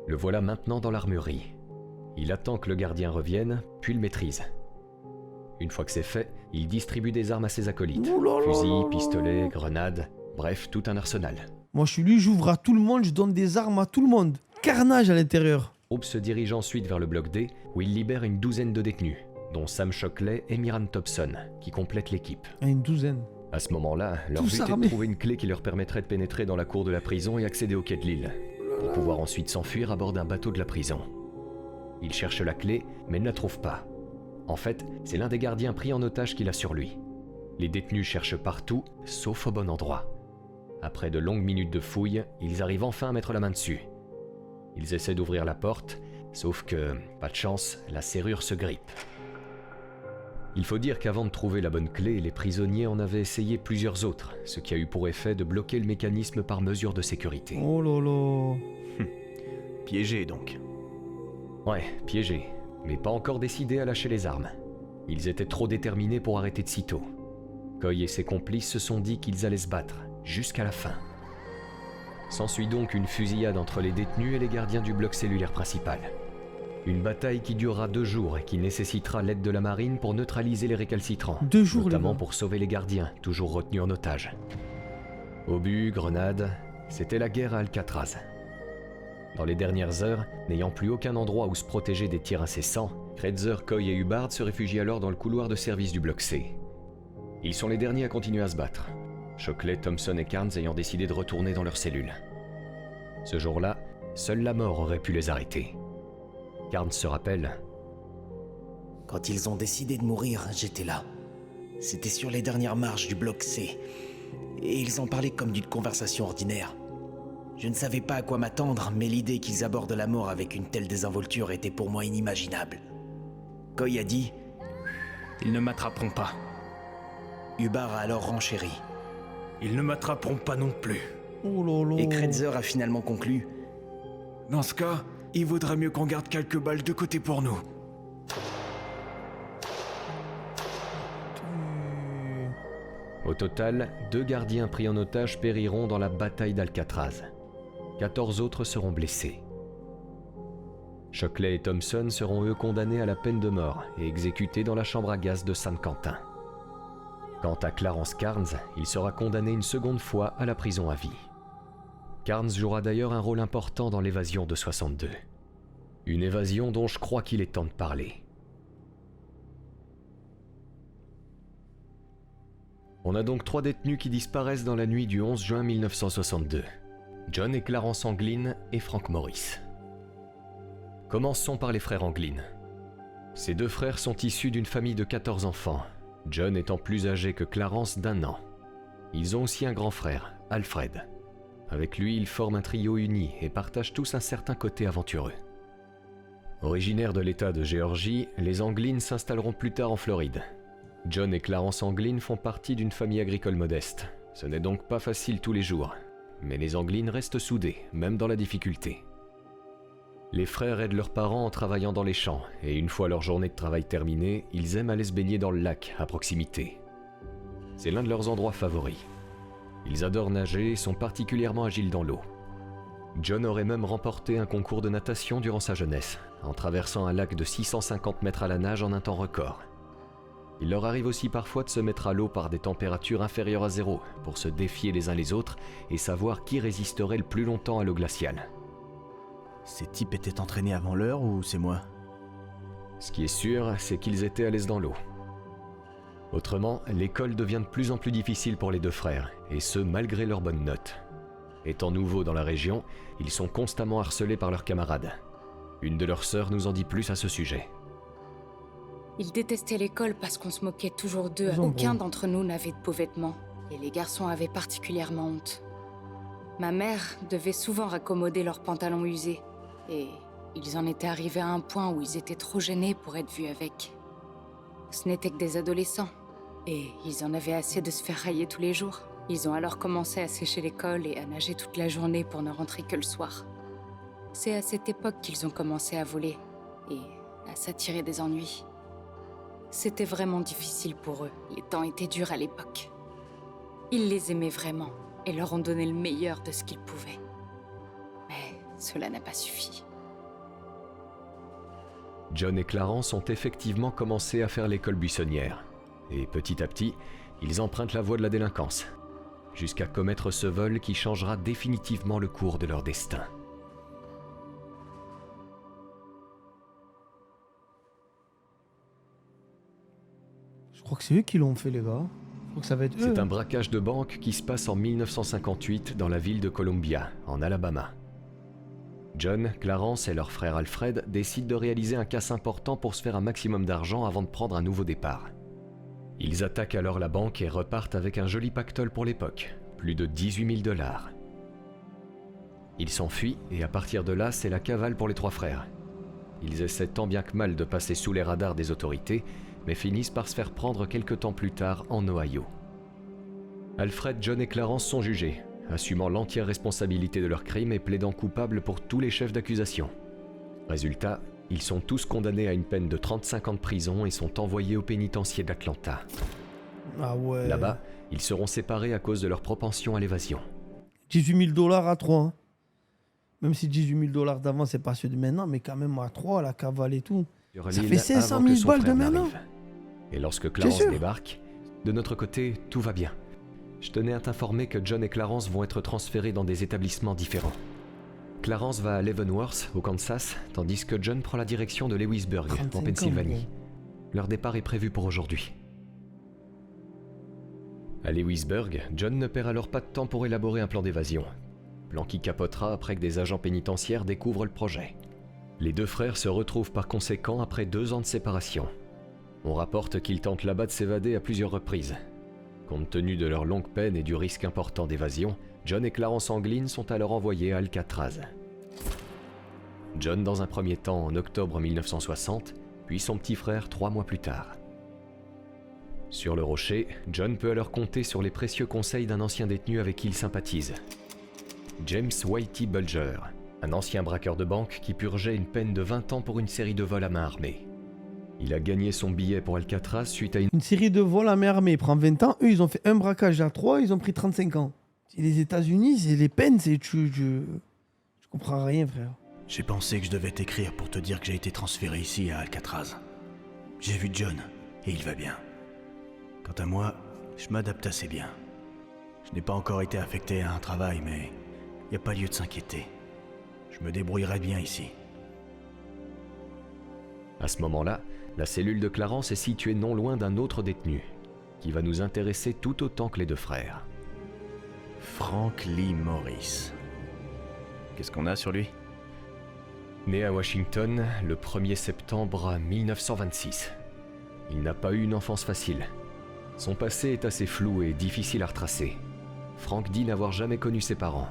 Le voilà maintenant dans l'armurerie. Il attend que le gardien revienne, puis le maîtrise. Une fois que c'est fait, il distribue des armes à ses acolytes. Fusils, pistolets, grenades, bref, tout un arsenal. Moi je suis lui, j'ouvre à tout le monde, je donne des armes à tout le monde. Carnage à l'intérieur. Hope se dirige ensuite vers le bloc D, où il libère une douzaine de détenus, dont Sam Shockley et Miran Thompson, qui complètent l'équipe. Une douzaine. À ce moment-là, leur but est de trouver une clé qui leur permettrait de pénétrer dans la cour de la prison et accéder au quai de l'île, pour pouvoir ensuite s'enfuir à bord d'un bateau de la prison. Ils cherchent la clé, mais ne la trouvent pas. En fait, c'est l'un des gardiens pris en otage qui l'a sur lui. Les détenus cherchent partout, sauf au bon endroit. Après de longues minutes de fouilles, ils arrivent enfin à mettre la main dessus. Ils essaient d'ouvrir la porte, sauf que, pas de chance, la serrure se grippe. Il faut dire qu'avant de trouver la bonne clé, les prisonniers en avaient essayé plusieurs autres, ce qui a eu pour effet de bloquer le mécanisme par mesure de sécurité. Oh là là. Piégé donc. Ouais, piégés, mais pas encore décidés à lâcher les armes. Ils étaient trop déterminés pour arrêter de sitôt. Coy et ses complices se sont dit qu'ils allaient se battre, jusqu'à la fin. S'ensuit donc une fusillade entre les détenus et les gardiens du bloc cellulaire principal. Une bataille qui durera 2 jours et qui nécessitera l'aide de la marine pour neutraliser les récalcitrants, 2 jours, notamment pour sauver les gardiens, toujours retenus en otage. Obus, grenades, c'était la guerre à Alcatraz. Dans les dernières heures, n'ayant plus aucun endroit où se protéger des tirs incessants, Kretzer, Coy et Hubbard se réfugient alors dans le couloir de service du bloc C. Ils sont les derniers à continuer à se battre, Shockley, Thompson et Carnes ayant décidé de retourner dans leur cellule. Ce jour-là, seule la mort aurait pu les arrêter. Carnes se rappelle. Quand ils ont décidé de mourir, j'étais là. C'était sur les dernières marches du bloc C. Et ils en parlaient comme d'une conversation ordinaire. Je ne savais pas à quoi m'attendre, mais l'idée qu'ils abordent la mort avec une telle désinvolture était pour moi inimaginable. Coy a dit « Ils ne m'attraperont pas ». Hubbard a alors renchéri. « Ils ne m'attraperont pas non plus ». Oh là là. Et Kretzer a finalement conclu « Dans ce cas, il vaudrait mieux qu'on garde quelques balles de côté pour nous. » Au total, 2 gardiens pris en otage périront dans la bataille d'Alcatraz. 14 autres seront blessés. Shockley et Thompson seront eux condamnés à la peine de mort et exécutés dans la chambre à gaz de San Quentin. Quant à Clarence Carnes, il sera condamné une seconde fois à la prison à vie. Carnes jouera d'ailleurs un rôle important dans l'évasion de 62. Une évasion dont je crois qu'il est temps de parler. On a donc 3 détenus qui disparaissent dans la nuit du 11 juin 1962. John et Clarence Anglin et Frank Morris. Commençons par les frères Anglin. Ces 2 frères sont issus d'une famille de 14 enfants, John étant plus âgé que Clarence d'1 an. Ils ont aussi un grand frère, Alfred. Avec lui, ils forment un trio uni et partagent tous un certain côté aventureux. Originaires de l'État de Géorgie, les Anglin s'installeront plus tard en Floride. John et Clarence Anglin font partie d'une famille agricole modeste. Ce n'est donc pas facile tous les jours, mais les Anglin restent soudés, même dans la difficulté. Les frères aident leurs parents en travaillant dans les champs, et une fois leur journée de travail terminée, ils aiment aller se baigner dans le lac, à proximité. C'est l'un de leurs endroits favoris. Ils adorent nager et sont particulièrement agiles dans l'eau. John aurait même remporté un concours de natation durant sa jeunesse, en traversant un lac de 650 mètres à la nage en un temps record. Il leur arrive aussi parfois de se mettre à l'eau par des températures inférieures à 0 pour se défier les uns les autres et savoir qui résisterait le plus longtemps à l'eau glaciale. Ces types étaient entraînés avant l'heure ou c'est moi? Ce qui est sûr, c'est qu'ils étaient à l'aise dans l'eau. Autrement, l'école devient de plus en plus difficile pour les deux frères, et ce malgré leurs bonnes notes. Étant nouveaux dans la région, ils sont constamment harcelés par leurs camarades. Une de leurs sœurs nous en dit plus à ce sujet. Ils détestaient l'école parce qu'on se moquait toujours d'eux. Aucun d'entre nous n'avait de beaux vêtements, et les garçons avaient particulièrement honte. Ma mère devait souvent raccommoder leurs pantalons usés, et ils en étaient arrivés à un point où ils étaient trop gênés pour être vus avec. Ce n'étaient que des adolescents, et ils en avaient assez de se faire railler tous les jours. Ils ont alors commencé à sécher l'école et à nager toute la journée pour ne rentrer que le soir. C'est à cette époque qu'ils ont commencé à voler, et à s'attirer des ennuis. C'était vraiment difficile pour eux, les temps étaient durs à l'époque. Ils les aimaient vraiment, et leur ont donné le meilleur de ce qu'ils pouvaient. Mais cela n'a pas suffi. John et Clarence ont effectivement commencé à faire l'école buissonnière. Et petit à petit, ils empruntent la voie de la délinquance, jusqu'à commettre ce vol qui changera définitivement le cours de leur destin. Je crois que c'est eux qui l'ont fait, les gars. Je crois que ça va être eux. C'est un braquage de banque qui se passe en 1958 dans la ville de Columbia, en Alabama. John, Clarence et leur frère Alfred décident de réaliser un casse important pour se faire un maximum d'argent avant de prendre un nouveau départ. Ils attaquent alors la banque et repartent avec un joli pactole pour l'époque, plus de 18 000 $. Ils s'enfuient et à partir de là, c'est la cavale pour les trois frères. Ils essaient tant bien que mal de passer sous les radars des autorités, mais finissent par se faire prendre quelque temps plus tard en Ohio. Alfred, John et Clarence sont jugés, assumant l'entière responsabilité de leurs crimes et plaidant coupables pour tous les chefs d'accusation. Résultat, ils sont tous condamnés à une peine de 35 ans de prison et sont envoyés au pénitencier d'Atlanta. Ah ouais. Là-bas, ils seront séparés à cause de leur propension à l'évasion. 18 000 $ à 3. Hein. Même si 18 000 $ d'avant, c'est pas ceux de maintenant, mais quand même à 3, la cavale et tout. Ça fait 500 000 balles de maintenant. Et lorsque Clarence débarque, de notre côté, tout va bien. Je tenais à t'informer que John et Clarence vont être transférés dans des établissements différents. Clarence va à Leavenworth, au Kansas, tandis que John prend la direction de Lewisburg, en Pennsylvanie. Leur départ est prévu pour aujourd'hui. À Lewisburg, John ne perd alors pas de temps pour élaborer un plan d'évasion. Plan qui capotera après que des agents pénitentiaires découvrent le projet. Les deux frères se retrouvent par conséquent après 2 ans de séparation. On rapporte qu'ils tentent là-bas de s'évader à plusieurs reprises. Compte tenu de leur longue peine et du risque important d'évasion, John et Clarence Anglin sont alors envoyés à Alcatraz. John dans un premier temps en octobre 1960, puis son petit frère 3 mois plus tard. Sur le rocher, John peut alors compter sur les précieux conseils d'un ancien détenu avec qui il sympathise. James Whitey Bulger, un ancien braqueur de banque qui purgeait une peine de 20 ans pour une série de vols à main armée. Il a gagné son billet pour Alcatraz suite à une série de vols à main armée. Il prend 20 ans. Eux, ils ont fait un braquage à 3, ils ont pris 35 ans. Et les États-Unis, c'est les peines, c'est... Je comprends rien, frère. J'ai pensé que je devais t'écrire pour te dire que j'ai été transféré ici à Alcatraz. J'ai vu John, et il va bien. Quant à moi, je m'adapte assez bien. Je n'ai pas encore été affecté à un travail, mais il n'y a pas lieu de s'inquiéter. Je me débrouillerai bien ici. À ce moment-là, la cellule de Clarence est située non loin d'un autre détenu, qui va nous intéresser tout autant que les deux frères. Frank Lee Morris. Qu'est-ce qu'on a sur lui? Né à Washington le 1er septembre 1926. Il n'a pas eu une enfance facile. Son passé est assez flou et difficile à retracer. Frank dit n'avoir jamais connu ses parents.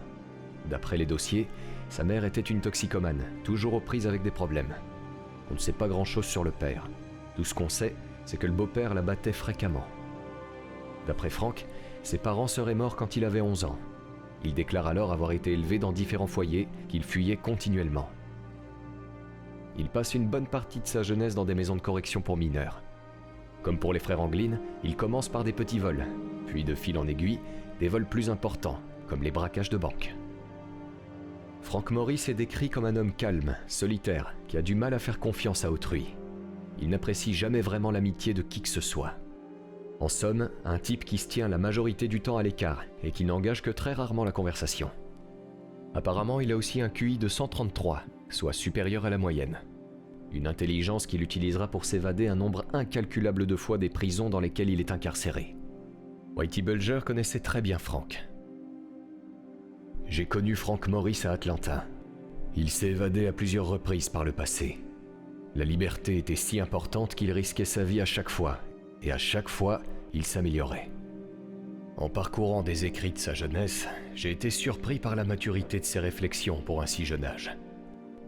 D'après les dossiers, sa mère était une toxicomane, toujours aux prises avec des problèmes. On ne sait pas grand-chose sur le père. Tout ce qu'on sait, c'est que le beau-père la battait fréquemment. D'après Frank, ses parents seraient morts quand il avait 11 ans. Il déclare alors avoir été élevé dans différents foyers qu'il fuyait continuellement. Il passe une bonne partie de sa jeunesse dans des maisons de correction pour mineurs. Comme pour les frères Anglin, il commence par des petits vols, puis de fil en aiguille, des vols plus importants, comme les braquages de banque. Frank Morris est décrit comme un homme calme, solitaire, qui a du mal à faire confiance à autrui. Il n'apprécie jamais vraiment l'amitié de qui que ce soit. En somme, un type qui se tient la majorité du temps à l'écart et qui n'engage que très rarement la conversation. Apparemment, il a aussi un QI de 133, soit supérieur à la moyenne. Une intelligence qu'il utilisera pour s'évader un nombre incalculable de fois des prisons dans lesquelles il est incarcéré. Whitey Bulger connaissait très bien Frank. J'ai connu Frank Morris à Atlanta. Il s'est évadé à plusieurs reprises par le passé. La liberté était si importante qu'il risquait sa vie à chaque fois, et à chaque fois, il s'améliorait. En parcourant des écrits de sa jeunesse, j'ai été surpris par la maturité de ses réflexions pour un si jeune âge.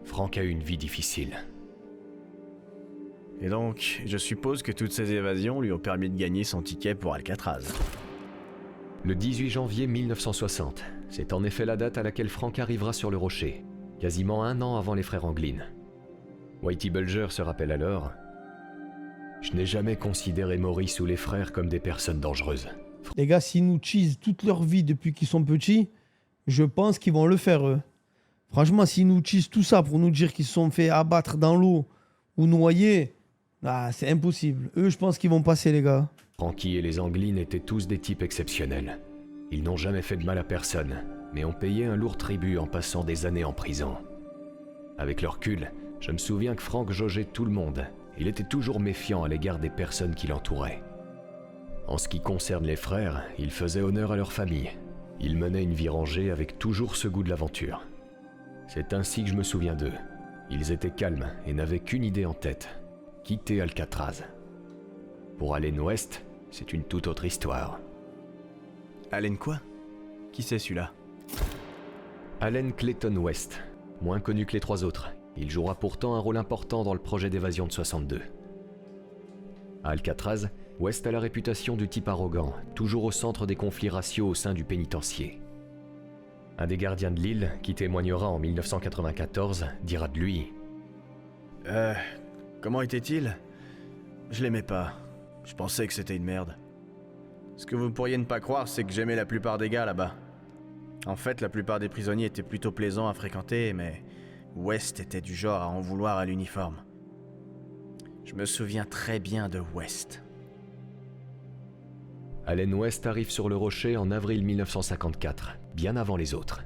Frank a eu une vie difficile. Et donc, je suppose que toutes ces évasions lui ont permis de gagner son ticket pour Alcatraz. Le 18 janvier 1960, c'est en effet la date à laquelle Frank arrivera sur le rocher, quasiment un an avant les frères Anglin. Whitey Bulger se rappelle alors « Je n'ai jamais considéré Maurice ou les frères comme des personnes dangereuses. » Les gars, s'ils nous cheesent toute leur vie depuis qu'ils sont petits, je pense qu'ils vont le faire, eux. Franchement, s'ils nous cheesent tout ça pour nous dire qu'ils se sont fait abattre dans l'eau ou noyer, c'est impossible. Eux, je pense qu'ils vont passer, les gars. Frankie et les Anglin étaient tous des types exceptionnels. Ils n'ont jamais fait de mal à personne, mais ont payé un lourd tribut en passant des années en prison. Avec le recul, je me souviens que Frank jaugeait tout le monde. Il était toujours méfiant à l'égard des personnes qui l'entouraient. En ce qui concerne les frères, ils faisaient honneur à leur famille. Ils menaient une vie rangée avec toujours ce goût de l'aventure. C'est ainsi que je me souviens d'eux. Ils étaient calmes et n'avaient qu'une idée en tête, quitter Alcatraz. Pour Allen West, c'est une toute autre histoire. Allen quoi? Qui c'est celui-là? Allen Clayton West, moins connu que les trois autres. Il jouera pourtant un rôle important dans le projet d'évasion de 62. À Alcatraz, West a la réputation du type arrogant, toujours au centre des conflits raciaux au sein du pénitencier. Un des gardiens de l'île, qui témoignera en 1994, dira de lui « Comment était-il? Je l'aimais pas. Je pensais que c'était une merde. Ce que vous pourriez ne pas croire, c'est que j'aimais la plupart des gars là-bas. En fait, la plupart des prisonniers étaient plutôt plaisants à fréquenter, mais West était du genre à en vouloir à l'uniforme. Je me souviens très bien de West. » Allen West arrive sur le rocher en avril 1954, bien avant les autres.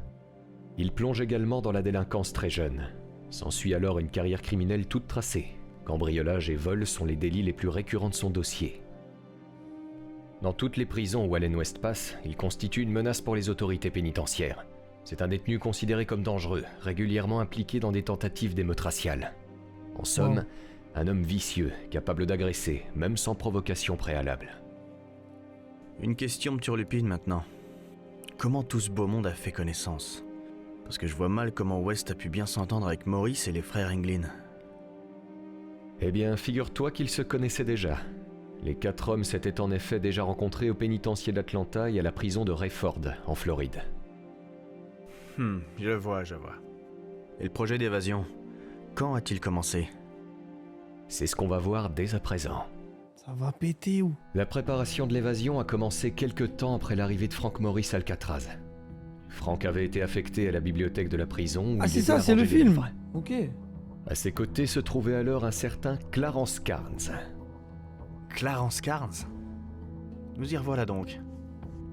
Il plonge également dans la délinquance très jeune. S'ensuit alors une carrière criminelle toute tracée. Cambriolage et vol sont les délits les plus récurrents de son dossier. Dans toutes les prisons où Allen West passe, il constitue une menace pour les autorités pénitentiaires. C'est un détenu considéré comme dangereux, régulièrement impliqué dans des tentatives d'émeutes raciales. En somme, un homme vicieux, capable d'agresser, même sans provocation préalable. Une question me turlupine maintenant. Comment tout ce beau monde a fait connaissance? Parce que je vois mal comment West a pu bien s'entendre avec Maurice et les frères Anglin. Eh bien, figure-toi qu'ils se connaissaient déjà. Les 4 hommes s'étaient en effet déjà rencontrés au pénitencier d'Atlanta et à la prison de Rayford, en Floride. Je vois. Et le projet d'évasion, quand a-t-il commencé? C'est ce qu'on va voir dès à présent. Ça va péter où? La préparation de l'évasion a commencé quelque temps après l'arrivée de Frank Morris à Alcatraz. Frank avait été affecté à la bibliothèque de la prison. Ah c'est ça, c'est le film. Livres. Ok. À ses côtés se trouvait alors un certain Clarence Carnes. Clarence Carnes? Nous y revoilà donc.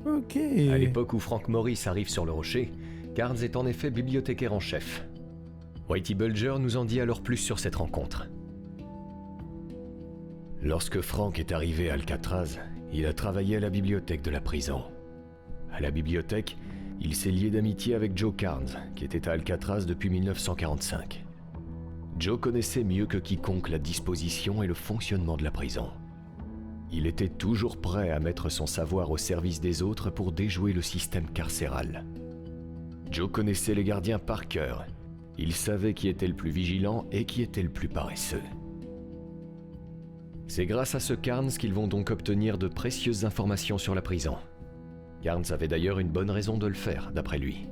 Ok. À l'époque où Frank Morris arrive sur le rocher, Carnes est en effet bibliothécaire en chef. Whitey Bulger nous en dit alors plus sur cette rencontre. Lorsque Frank est arrivé à Alcatraz, il a travaillé à la bibliothèque de la prison. À la bibliothèque, il s'est lié d'amitié avec Joe Carnes, qui était à Alcatraz depuis 1945. Joe connaissait mieux que quiconque la disposition et le fonctionnement de la prison. Il était toujours prêt à mettre son savoir au service des autres pour déjouer le système carcéral. Joe connaissait les gardiens par cœur. Il savait qui était le plus vigilant et qui était le plus paresseux. C'est grâce à ce Carnes qu'ils vont donc obtenir de précieuses informations sur la prison. Carnes avait d'ailleurs une bonne raison de le faire, d'après lui.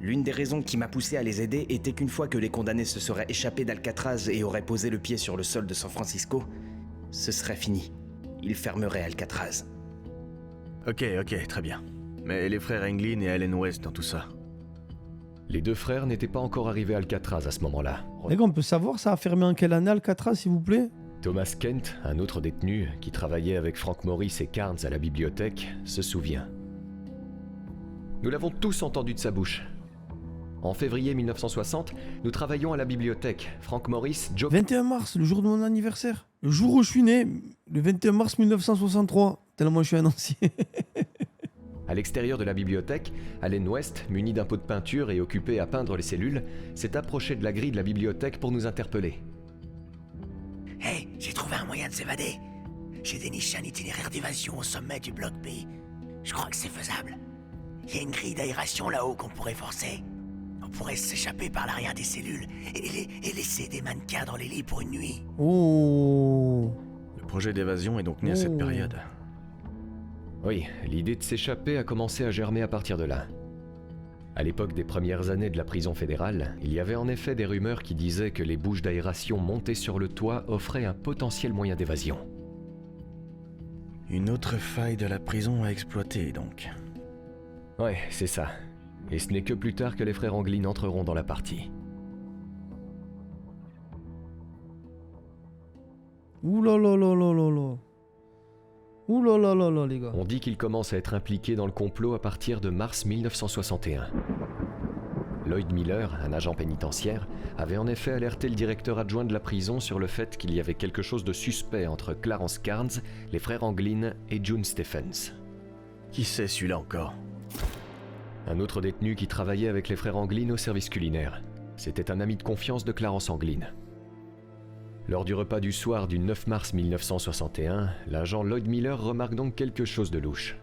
L'une des raisons qui m'a poussé à les aider était qu'une fois que les condamnés se seraient échappés d'Alcatraz et auraient posé le pied sur le sol de San Francisco, ce serait fini. Ils fermeraient Alcatraz. Ok, très bien. Mais les frères Englin et Allen West dans tout ça? Les deux frères n'étaient pas encore arrivés à Alcatraz à ce moment-là. Les gars, on peut savoir ça a fermé en quelle année Alcatraz, s'il vous plaît? Thomas Kent, un autre détenu qui travaillait avec Frank Morris et Carnes à la bibliothèque, se souvient. Nous l'avons tous entendu de sa bouche. En février 1960, nous travaillions à la bibliothèque. Frank Morris, Joe... 21 mars, le jour de mon anniversaire. Le jour où je suis né, le 21 mars 1963. Tellement je suis un ancien. À l'extérieur de la bibliothèque, Allen West, muni d'un pot de peinture et occupé à peindre les cellules, s'est approché de la grille de la bibliothèque pour nous interpeller. Hey, j'ai trouvé un moyen de s'évader. J'ai déniché un itinéraire d'évasion au sommet du bloc B. Je crois que c'est faisable. Il y a une grille d'aération là-haut qu'on pourrait forcer. On pourrait s'échapper par l'arrière des cellules et laisser des mannequins dans les lits pour une nuit. Oh. Le projet d'évasion est donc né à cette période. Oui, l'idée de s'échapper a commencé à germer à partir de là. À l'époque des premières années de la prison fédérale, il y avait en effet des rumeurs qui disaient que les bouches d'aération montées sur le toit offraient un potentiel moyen d'évasion. Une autre faille de la prison à exploiter, donc. Ouais, c'est ça. Et ce n'est que plus tard que les frères Englin entreront dans la partie. Ouh là là là là là là. Ouh là là là là, les gars. On dit qu'ils commencent à être impliqués dans le complot à partir de mars 1961. Lloyd Miller, un agent pénitentiaire, avait en effet alerté le directeur adjoint de la prison sur le fait qu'il y avait quelque chose de suspect entre Clarence Carnes, les frères Englin et June Stephens. Qui c'est celui-là encore? Un autre détenu qui travaillait avec les frères Englin au service culinaire. C'était un ami de confiance de Clarence Englin. Lors du repas du soir du 9 mars 1961, l'agent Lloyd Miller remarque donc quelque chose de louche.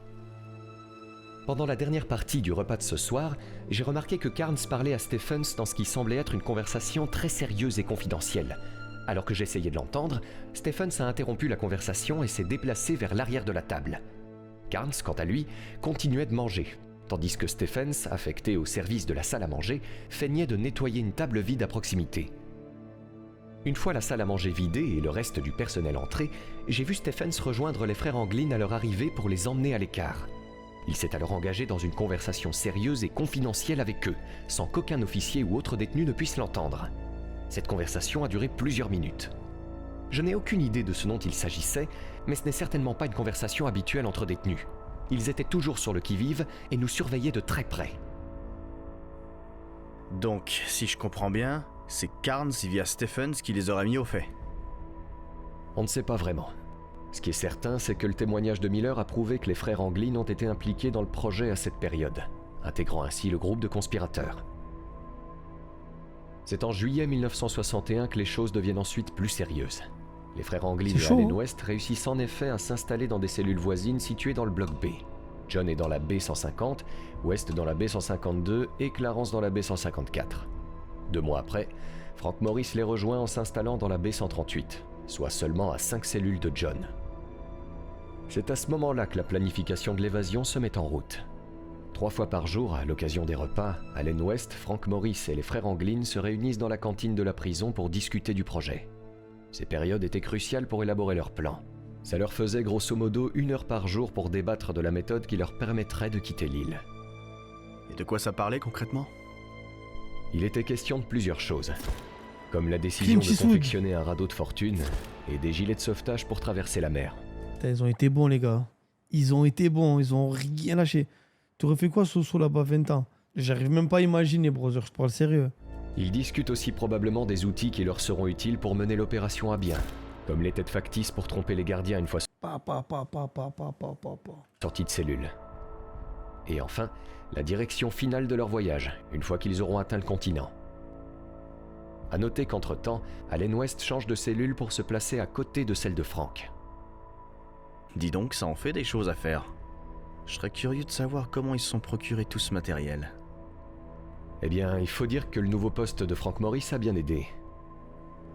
Pendant la dernière partie du repas de ce soir, j'ai remarqué que Carnes parlait à Stephens dans ce qui semblait être une conversation très sérieuse et confidentielle. Alors que j'essayais de l'entendre, Stephens a interrompu la conversation et s'est déplacé vers l'arrière de la table. Carnes, quant à lui, continuait de manger, tandis que Stephens, affecté au service de la salle à manger, feignait de nettoyer une table vide à proximité. Une fois la salle à manger vidée et le reste du personnel entré, j'ai vu Stephens rejoindre les frères Englin à leur arrivée pour les emmener à l'écart. Il s'est alors engagé dans une conversation sérieuse et confidentielle avec eux, sans qu'aucun officier ou autre détenu ne puisse l'entendre. Cette conversation a duré plusieurs minutes. Je n'ai aucune idée de ce dont il s'agissait, mais ce n'est certainement pas une conversation habituelle entre détenus. Ils étaient toujours sur le qui-vive et nous surveillaient de très près. Donc, si je comprends bien, c'est Carnes via Stephens qui les aurait mis au fait. On ne sait pas vraiment. Ce qui est certain, c'est que le témoignage de Miller a prouvé que les frères Englin ont été impliqués dans le projet à cette période, intégrant ainsi le groupe de conspirateurs. C'est en juillet 1961 que les choses deviennent ensuite plus sérieuses. Les frères Englin et Allen West réussissent en effet à s'installer dans des cellules voisines situées dans le bloc B. John est dans la B150, West dans la B152 et Clarence dans la B154. 2 mois après, Frank Morris les rejoint en s'installant dans la B138, soit seulement à 5 cellules de John. C'est à ce moment-là que la planification de l'évasion se met en route. 3 fois par jour, à l'occasion des repas, Allen West, Frank Morris et les frères Englin se réunissent dans la cantine de la prison pour discuter du projet. Ces périodes étaient cruciales pour élaborer leur plan. Ça leur faisait grosso modo 1 heure par jour pour débattre de la méthode qui leur permettrait de quitter l'île. Et de quoi ça parlait concrètement? Il était question de plusieurs choses, comme la décision de confectionner un radeau de fortune et des gilets de sauvetage pour traverser la mer. Putain, ils ont été bons, les gars. Ils ont été bons, ils ont rien lâché. T'aurais fait quoi, Soso, là-bas, 20 ans? J'arrive même pas à imaginer, brother, je parle sérieux. Ils discutent aussi probablement des outils qui leur seront utiles pour mener l'opération à bien, comme les têtes factices pour tromper les gardiens une fois sortis de cellule. Et enfin, la direction finale de leur voyage, une fois qu'ils auront atteint le continent. A noter qu'entre-temps, Allen West change de cellule pour se placer à côté de celle de Frank. Dis donc, ça en fait des choses à faire. Je serais curieux de savoir comment ils se sont procurés tout ce matériel. Eh bien, il faut dire que le nouveau poste de Frank Morris a bien aidé.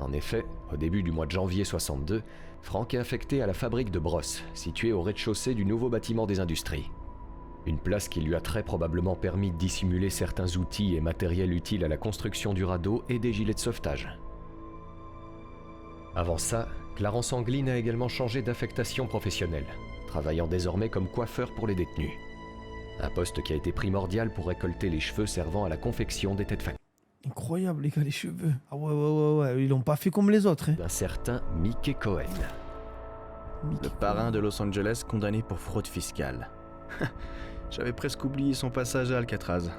En effet, au début du mois de janvier 62, Frank est affecté à la fabrique de brosses, située au rez-de-chaussée du nouveau bâtiment des industries. Une place qui lui a très probablement permis de dissimuler certains outils et matériels utiles à la construction du radeau et des gilets de sauvetage. Avant ça, Clarence Englin a également changé d'affectation professionnelle, travaillant désormais comme coiffeur pour les détenus. Un poste qui a été primordial pour récolter les cheveux servant à la confection des têtes Incroyable, les gars, les cheveux. Ah ouais. Ils l'ont pas fait comme les autres. Hein. d'un certain Mickey Cohen. Le parrain de Los Angeles condamné pour fraude fiscale. J'avais presque oublié son passage à Alcatraz.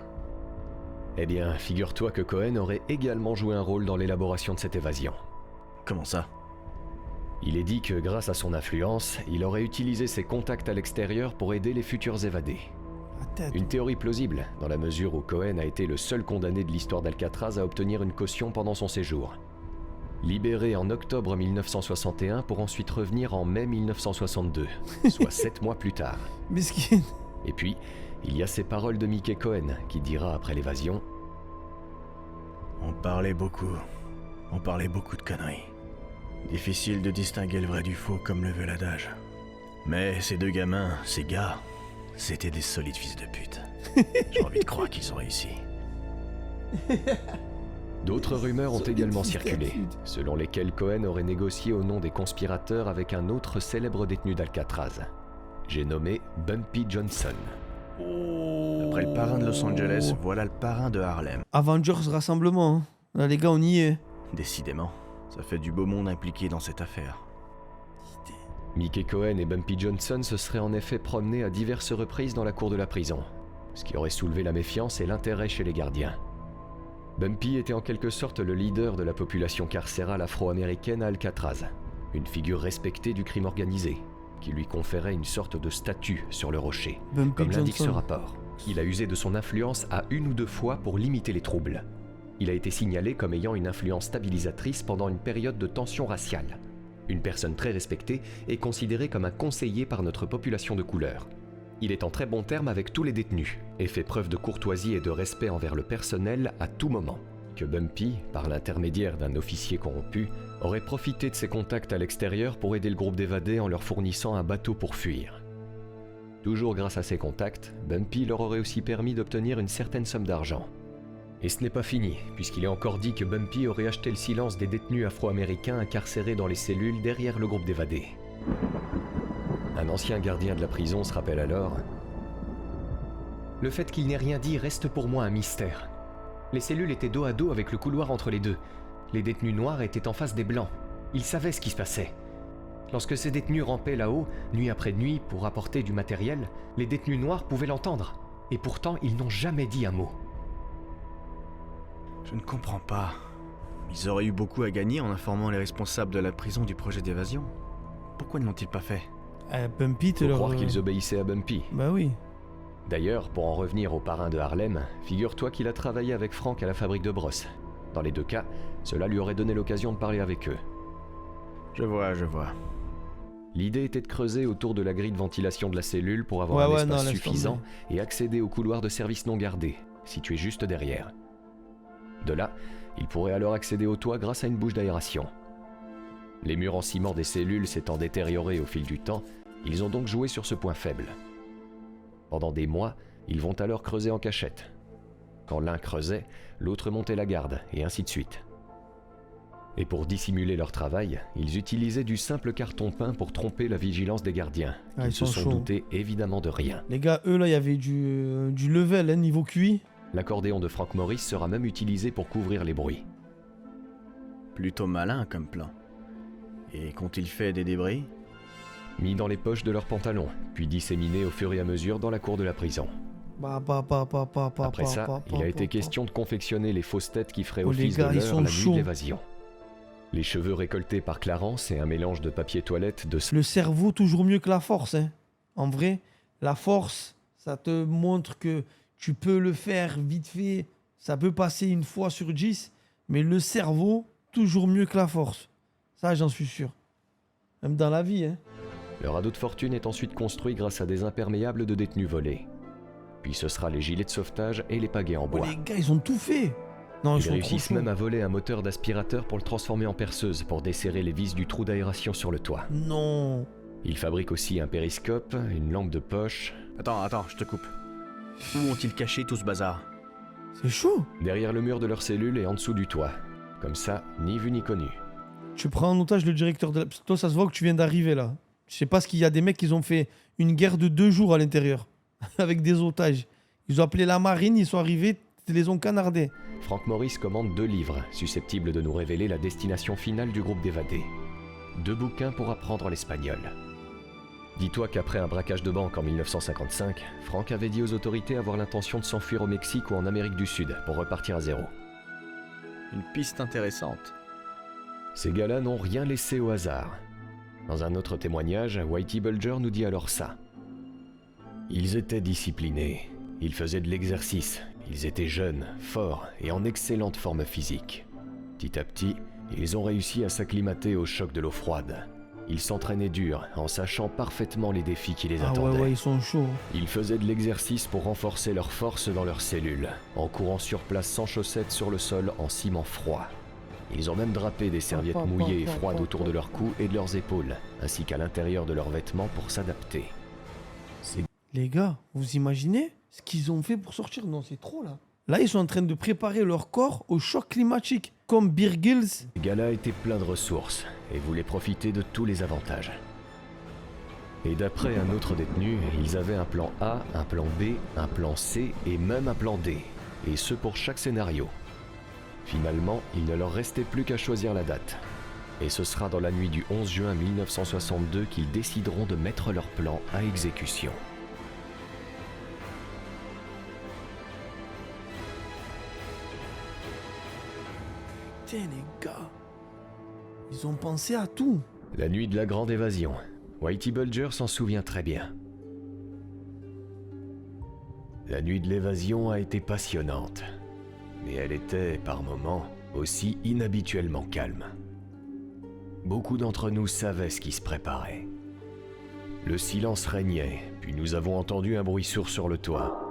Eh bien, figure-toi que Cohen aurait également joué un rôle dans l'élaboration de cette évasion. Comment ça? Il est dit que grâce à son influence, il aurait utilisé ses contacts à l'extérieur pour aider les futurs évadés. Une théorie plausible, dans la mesure où Cohen a été le seul condamné de l'histoire d'Alcatraz à obtenir une caution pendant son séjour. Libéré en octobre 1961 pour ensuite revenir en mai 1962, soit 7 mois plus tard. Mesquine. Et puis, il y a ces paroles de Mickey Cohen qui dira après l'évasion: On parlait beaucoup de conneries. Difficile de distinguer le vrai du faux comme le veut l'adage. Mais ces deux gamins, ces gars, c'était des solides fils de pute. J'ai envie de croire qu'ils ont réussi. D'autres rumeurs ont également circulé, selon lesquelles Cohen aurait négocié au nom des conspirateurs avec un autre célèbre détenu d'Alcatraz. J'ai nommé Bumpy Johnson. Après le parrain de Los Angeles, voilà le parrain de Harlem. Avengers Rassemblement. Hein. Là, les gars, on y est. Décidément, ça fait du beau monde impliqué dans cette affaire. Mickey Cohen et Bumpy Johnson se seraient en effet promenés à diverses reprises dans la cour de la prison, ce qui aurait soulevé la méfiance et l'intérêt chez les gardiens. Bumpy était en quelque sorte le leader de la population carcérale afro-américaine à Alcatraz, une figure respectée du crime organisé, qui lui conférait une sorte de statut sur le rocher, Bumpy comme l'indique ce Johnson. rapport. Il a usé de son influence à 1 ou 2 fois pour limiter les troubles. Il a été signalé comme ayant une influence stabilisatrice pendant une période de tension raciale. Une personne très respectée est considérée comme un conseiller par notre population de couleur. Il est en très bon terme avec tous les détenus et fait preuve de courtoisie et de respect envers le personnel à tout moment. Que Bumpy, par l'intermédiaire d'un officier corrompu, aurait profité de ses contacts à l'extérieur pour aider le groupe d'évadés en leur fournissant un bateau pour fuir. Toujours grâce à ses contacts, Bumpy leur aurait aussi permis d'obtenir une certaine somme d'argent. Et ce n'est pas fini, puisqu'il est encore dit que Bumpy aurait acheté le silence des détenus afro-américains incarcérés dans les cellules derrière le groupe d'évadés. Un ancien gardien de la prison se rappelle alors: « Le fait qu'il n'ait rien dit reste pour moi un mystère. Les cellules étaient dos à dos avec le couloir entre les deux. Les détenus noirs étaient en face des blancs. Ils savaient ce qui se passait. Lorsque ces détenus rampaient là-haut, nuit après nuit, pour apporter du matériel, les détenus noirs pouvaient l'entendre. Et pourtant, ils n'ont jamais dit un mot. » Je ne comprends pas. Ils auraient eu beaucoup à gagner en informant les responsables de la prison du projet d'évasion. Pourquoi ne l'ont-ils pas fait? Bumpy, te Faut leur... croire qu'ils obéissaient à Bumpy. Bah oui. D'ailleurs, pour en revenir au parrain de Harlem, figure-toi qu'il a travaillé avec Frank à la fabrique de brosses. Dans les deux cas, cela lui aurait donné l'occasion de parler avec eux. Je vois. L'idée était de creuser autour de la grille de ventilation de la cellule pour avoir un espace suffisant et accéder au couloir de service non gardé, situé juste derrière. De là, il pourrait alors accéder au toit grâce à une bouche d'aération. Les murs en ciment des cellules s'étant détériorés au fil du temps, ils ont donc joué sur ce point faible. Pendant des mois, ils vont alors creuser en cachette. Quand l'un creusait, l'autre montait la garde, et ainsi de suite. Et pour dissimuler leur travail, ils utilisaient du simple carton peint pour tromper la vigilance des gardiens, qui ils se sont chauds. doutés évidemment de rien. Les gars, eux là, il y avait du level, hein, niveau QI. L'accordéon de Frank Morris sera même utilisé pour couvrir les bruits. Plutôt malin comme plan. Et qu'ont-ils fait des débris? Mis dans les poches de leurs pantalons, puis disséminés au fur et à mesure dans la cour de la prison. Après ça, il a été question de confectionner les fausses têtes qui feraient office de leurre la nuit de l'évasion. Les cheveux récoltés par Clarence et un mélange de papier toilette de... Le cerveau, toujours mieux que la force. Hein. En vrai, la force, ça te montre que tu peux le faire vite fait. Ça peut passer une fois sur 10. Mais le cerveau, toujours mieux que la force. Ça, j'en suis sûr. Même dans la vie. Hein. Le radeau de fortune est ensuite construit grâce à des imperméables de détenus volés. Puis ce sera les gilets de sauvetage et les pagaies en bois. Les gars, ils ont tout fait. Non, Ils réussissent même à voler un moteur d'aspirateur pour le transformer en perceuse pour desserrer les vis du trou d'aération sur le toit. Non. Ils fabriquent aussi un périscope, une lampe de poche... Attends, je te coupe. Où ont-ils caché tout ce bazar? C'est chaud. Derrière le mur de leur cellule et en dessous du toit. Comme ça, ni vu ni connu. Tu prends en otage le directeur de la... Toi, ça se voit que tu viens d'arriver là. Je sais pas ce qu'il y a des mecs qui ont fait une guerre de 2 jours à l'intérieur, avec des otages. Ils ont appelé la marine, ils sont arrivés, ils les ont canardés. Frank Morris commande 2 livres, susceptibles de nous révéler la destination finale du groupe d'évadés. 2 bouquins pour apprendre l'espagnol. Dis-toi qu'après un braquage de banque en 1955, Frank avait dit aux autorités avoir l'intention de s'enfuir au Mexique ou en Amérique du Sud pour repartir à zéro. Une piste intéressante. Ces gars-là n'ont rien laissé au hasard. Dans un autre témoignage, Whitey Bulger nous dit alors ça. Ils étaient disciplinés, ils faisaient de l'exercice, ils étaient jeunes, forts et en excellente forme physique. Petit à petit, ils ont réussi à s'acclimater au choc de l'eau froide. Ils s'entraînaient dur, en sachant parfaitement les défis qui les attendaient. Ouais, ils sont chauds. Ils faisaient de l'exercice pour renforcer leur force dans leurs cellules, en courant sur place sans chaussettes sur le sol en ciment froid. Ils ont même drapé des serviettes mouillées et froides autour de leur cou et de leurs épaules, ainsi qu'à l'intérieur de leurs vêtements pour s'adapter. Les gars, vous imaginez ce qu'ils ont fait pour sortir? Non, c'est trop là. Là, ils sont en train de préparer leur corps au choc climatique, comme Bear Grylls. Les gars-là étaient pleins de ressources et voulaient profiter de tous les avantages. Et d'après un autre détenu, ils avaient un plan A, un plan B, un plan C et même un plan D. Et ce pour chaque scénario. Finalement, il ne leur restait plus qu'à choisir la date. Et ce sera dans la nuit du 11 juin 1962 qu'ils décideront de mettre leur plan à exécution. Putain, les gars, ils ont pensé à tout. La nuit de la grande évasion. Whitey Bulger s'en souvient très bien. La nuit de l'évasion a été passionnante, mais elle était, par moments, aussi inhabituellement calme. Beaucoup d'entre nous savaient ce qui se préparait. Le silence régnait, puis nous avons entendu un bruit sourd sur le toit.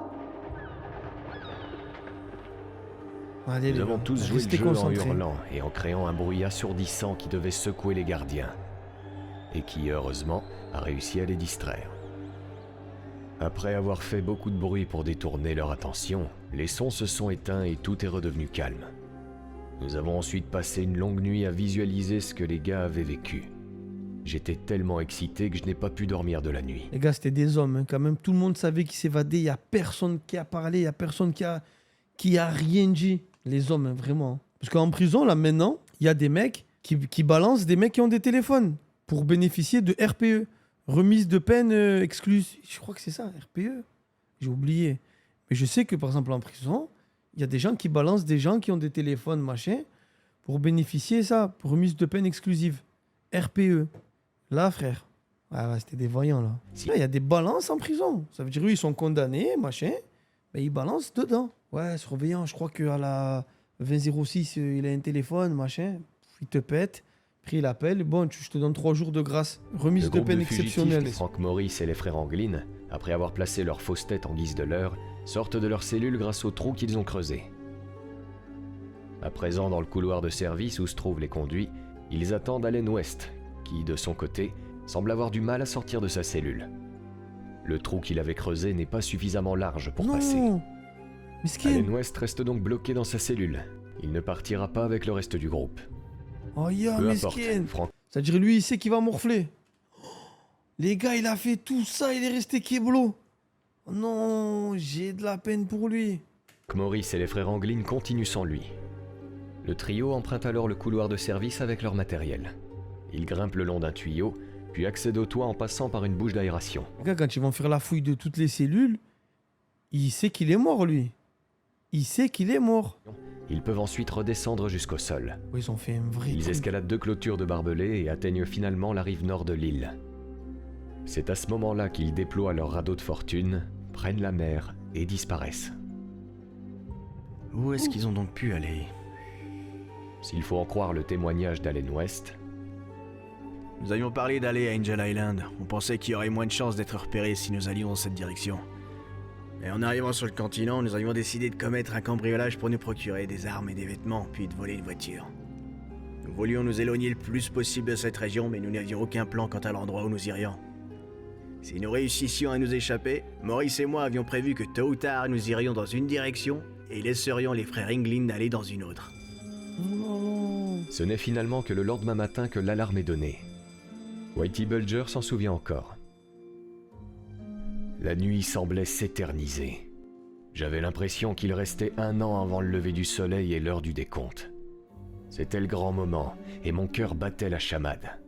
Allez, Nous avons tous joué le jeu concentrés. en hurlant et en créant un bruit assourdissant qui devait secouer les gardiens, et qui, heureusement, a réussi à les distraire. Après avoir fait beaucoup de bruit pour détourner leur attention, les sons se sont éteints et tout est redevenu calme. Nous avons ensuite passé une longue nuit à visualiser ce que les gars avaient vécu. J'étais tellement excité que je n'ai pas pu dormir de la nuit. Les gars, c'était des hommes, hein, quand même. Tout le monde savait qu'ils s'évadaient. Il n'y a personne qui a parlé, il n'y a personne qui a rien dit. Les hommes, hein, vraiment. Parce qu'en prison, là, maintenant, il y a des mecs qui balancent des mecs qui ont des téléphones pour bénéficier de RPE. Remise de peine exclusive. Je crois que c'est ça, RPE. J'ai oublié. Mais je sais que, par exemple, en prison, il y a des gens qui balancent des gens qui ont des téléphones, machin, pour bénéficier ça, pour remise de peine exclusive. RPE. Là, frère. Ouais, c'était des voyants, là. Là, il y a des balances en prison. Ça veut dire, eux, ils sont condamnés, machin, mais ils balancent dedans. Ouais, surveillant, je crois qu'à la 2006, il a un téléphone, machin, il te pète. Pris l'appel, bon, je te donne 3 jours de grâce. Remise de peine exceptionnelle. Frank Morris et les frères Anglin, après avoir placé leur fausse tête en guise de leurre, sortent de leur cellule grâce au trou qu'ils ont creusé. À présent, dans le couloir de service où se trouvent les conduits, ils attendent Allen West, qui, de son côté, semble avoir du mal à sortir de sa cellule. Le trou qu'il avait creusé n'est pas suffisamment large pour passer. Miskin. Allen West reste donc bloqué dans sa cellule. Il ne partira pas avec le reste du groupe. Oh, ya, Peu importe, miskin. Frank C'est-à-dire, lui, il sait qu'il va morfler. Oh, les gars, il a fait tout ça, il est resté kéblo. Oh non, j'ai de la peine pour lui. Morris et les frères Anglin continuent sans lui. Le trio emprunte alors le couloir de service avec leur matériel. Ils grimpent le long d'un tuyau, puis accèdent au toit en passant par une bouche d'aération. Les gars, quand ils vont faire la fouille de toutes les cellules, il sait qu'il est mort, lui. Il sait qu'il est mort. Ils peuvent ensuite redescendre jusqu'au sol. Oh, ils ont fait un vrai Ils truc. escaladent 2 clôtures de barbelés et atteignent finalement la rive nord de l'île. C'est à ce moment-là qu'ils déploient leur radeau de fortune, prennent la mer et disparaissent. Où est-ce qu'ils ont donc pu aller? S'il faut en croire le témoignage d'Allen West, Nous avions parlé d'aller à Angel Island. On pensait qu'il y aurait moins de chances d'être repérés si nous allions dans cette direction. Et en arrivant sur le continent, nous avions décidé de commettre un cambriolage pour nous procurer des armes et des vêtements, puis de voler une voiture. Nous voulions nous éloigner le plus possible de cette région, mais nous n'avions aucun plan quant à l'endroit où nous irions. Si nous réussissions à nous échapper, Maurice et moi avions prévu que tôt ou tard nous irions dans une direction et laisserions les frères Anglin aller dans une autre. Oh non, non. ce n'est finalement que le lendemain matin que l'alarme est donnée. Whitey Bulger s'en souvient encore. La nuit semblait s'éterniser. J'avais l'impression qu'il restait 1 an avant le lever du soleil et l'heure du décompte. C'était le grand moment, et mon cœur battait la chamade.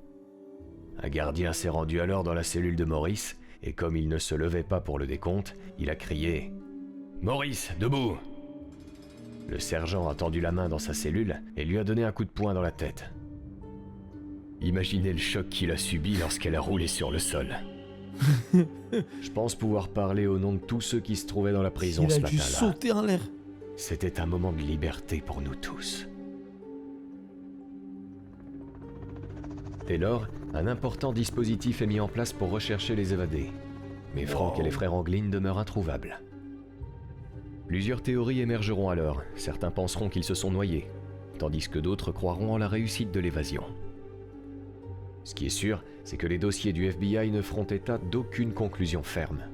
Un gardien s'est rendu alors dans la cellule de Maurice, et comme il ne se levait pas pour le décompte, il a crié « Maurice, debout !» Le sergent a tendu la main dans sa cellule et lui a donné un coup de poing dans la tête. Imaginez le choc qu'il a subi lorsqu'elle a roulé sur le sol. Je pense pouvoir parler au nom de tous ceux qui se trouvaient dans la prison ce matin-là. Il a dû sauter en l'air. C'était un moment de liberté pour nous tous. Dès lors, un important dispositif est mis en place pour rechercher les évadés. Mais Frank et les frères Anglin demeurent introuvables. Plusieurs théories émergeront alors. Certains penseront qu'ils se sont noyés, tandis que d'autres croiront en la réussite de l'évasion. Ce qui est sûr, c'est que les dossiers du FBI ne feront état d'aucune conclusion ferme,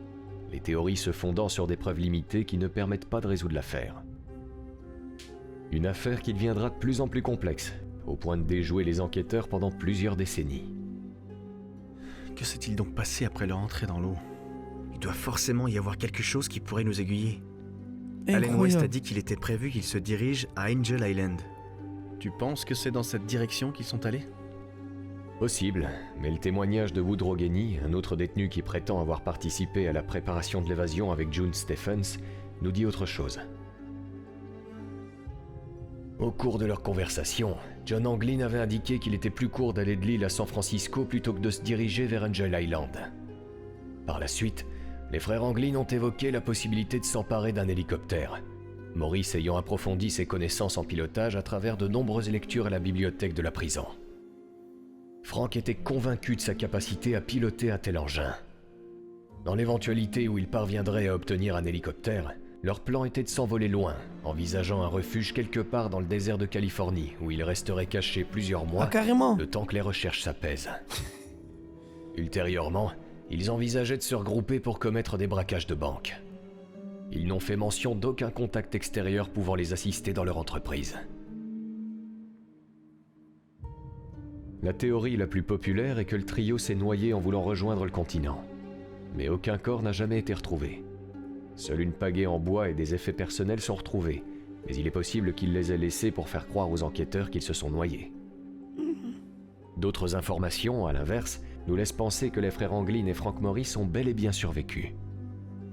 les théories se fondant sur des preuves limitées qui ne permettent pas de résoudre l'affaire. Une affaire qui deviendra de plus en plus complexe, au point de déjouer les enquêteurs pendant plusieurs décennies. Que s'est-il donc passé après leur entrée dans l'eau? Il doit forcément y avoir quelque chose qui pourrait nous aiguiller. Allen West a dit qu'il était prévu qu'ils se dirigent à Angel Island. Tu penses que c'est dans cette direction qu'ils sont allés? Possible, mais le témoignage de Woodrow Gainey, un autre détenu qui prétend avoir participé à la préparation de l'évasion avec June Stephens, nous dit autre chose. Au cours de leur conversation, John Anglin avait indiqué qu'il était plus court d'aller de l'île à San Francisco plutôt que de se diriger vers Angel Island. Par la suite, les frères Anglin ont évoqué la possibilité de s'emparer d'un hélicoptère, Maurice ayant approfondi ses connaissances en pilotage à travers de nombreuses lectures à la bibliothèque de la prison. Frank était convaincu de sa capacité à piloter un tel engin. Dans l'éventualité où il parviendrait à obtenir un hélicoptère, leur plan était de s'envoler loin, envisageant un refuge quelque part dans le désert de Californie, où il resterait caché plusieurs mois, le temps que les recherches s'apaisent. Ultérieurement, ils envisageaient de se regrouper pour commettre des braquages de banque. Ils n'ont fait mention d'aucun contact extérieur pouvant les assister dans leur entreprise. La théorie la plus populaire est que le trio s'est noyé en voulant rejoindre le continent. Mais aucun corps n'a jamais été retrouvé. Seule une pagaie en bois et des effets personnels sont retrouvés, mais il est possible qu'ils les aient laissés pour faire croire aux enquêteurs qu'ils se sont noyés. D'autres informations, à l'inverse, nous laissent penser que les frères Anglin et Frank Maurice ont bel et bien survécu.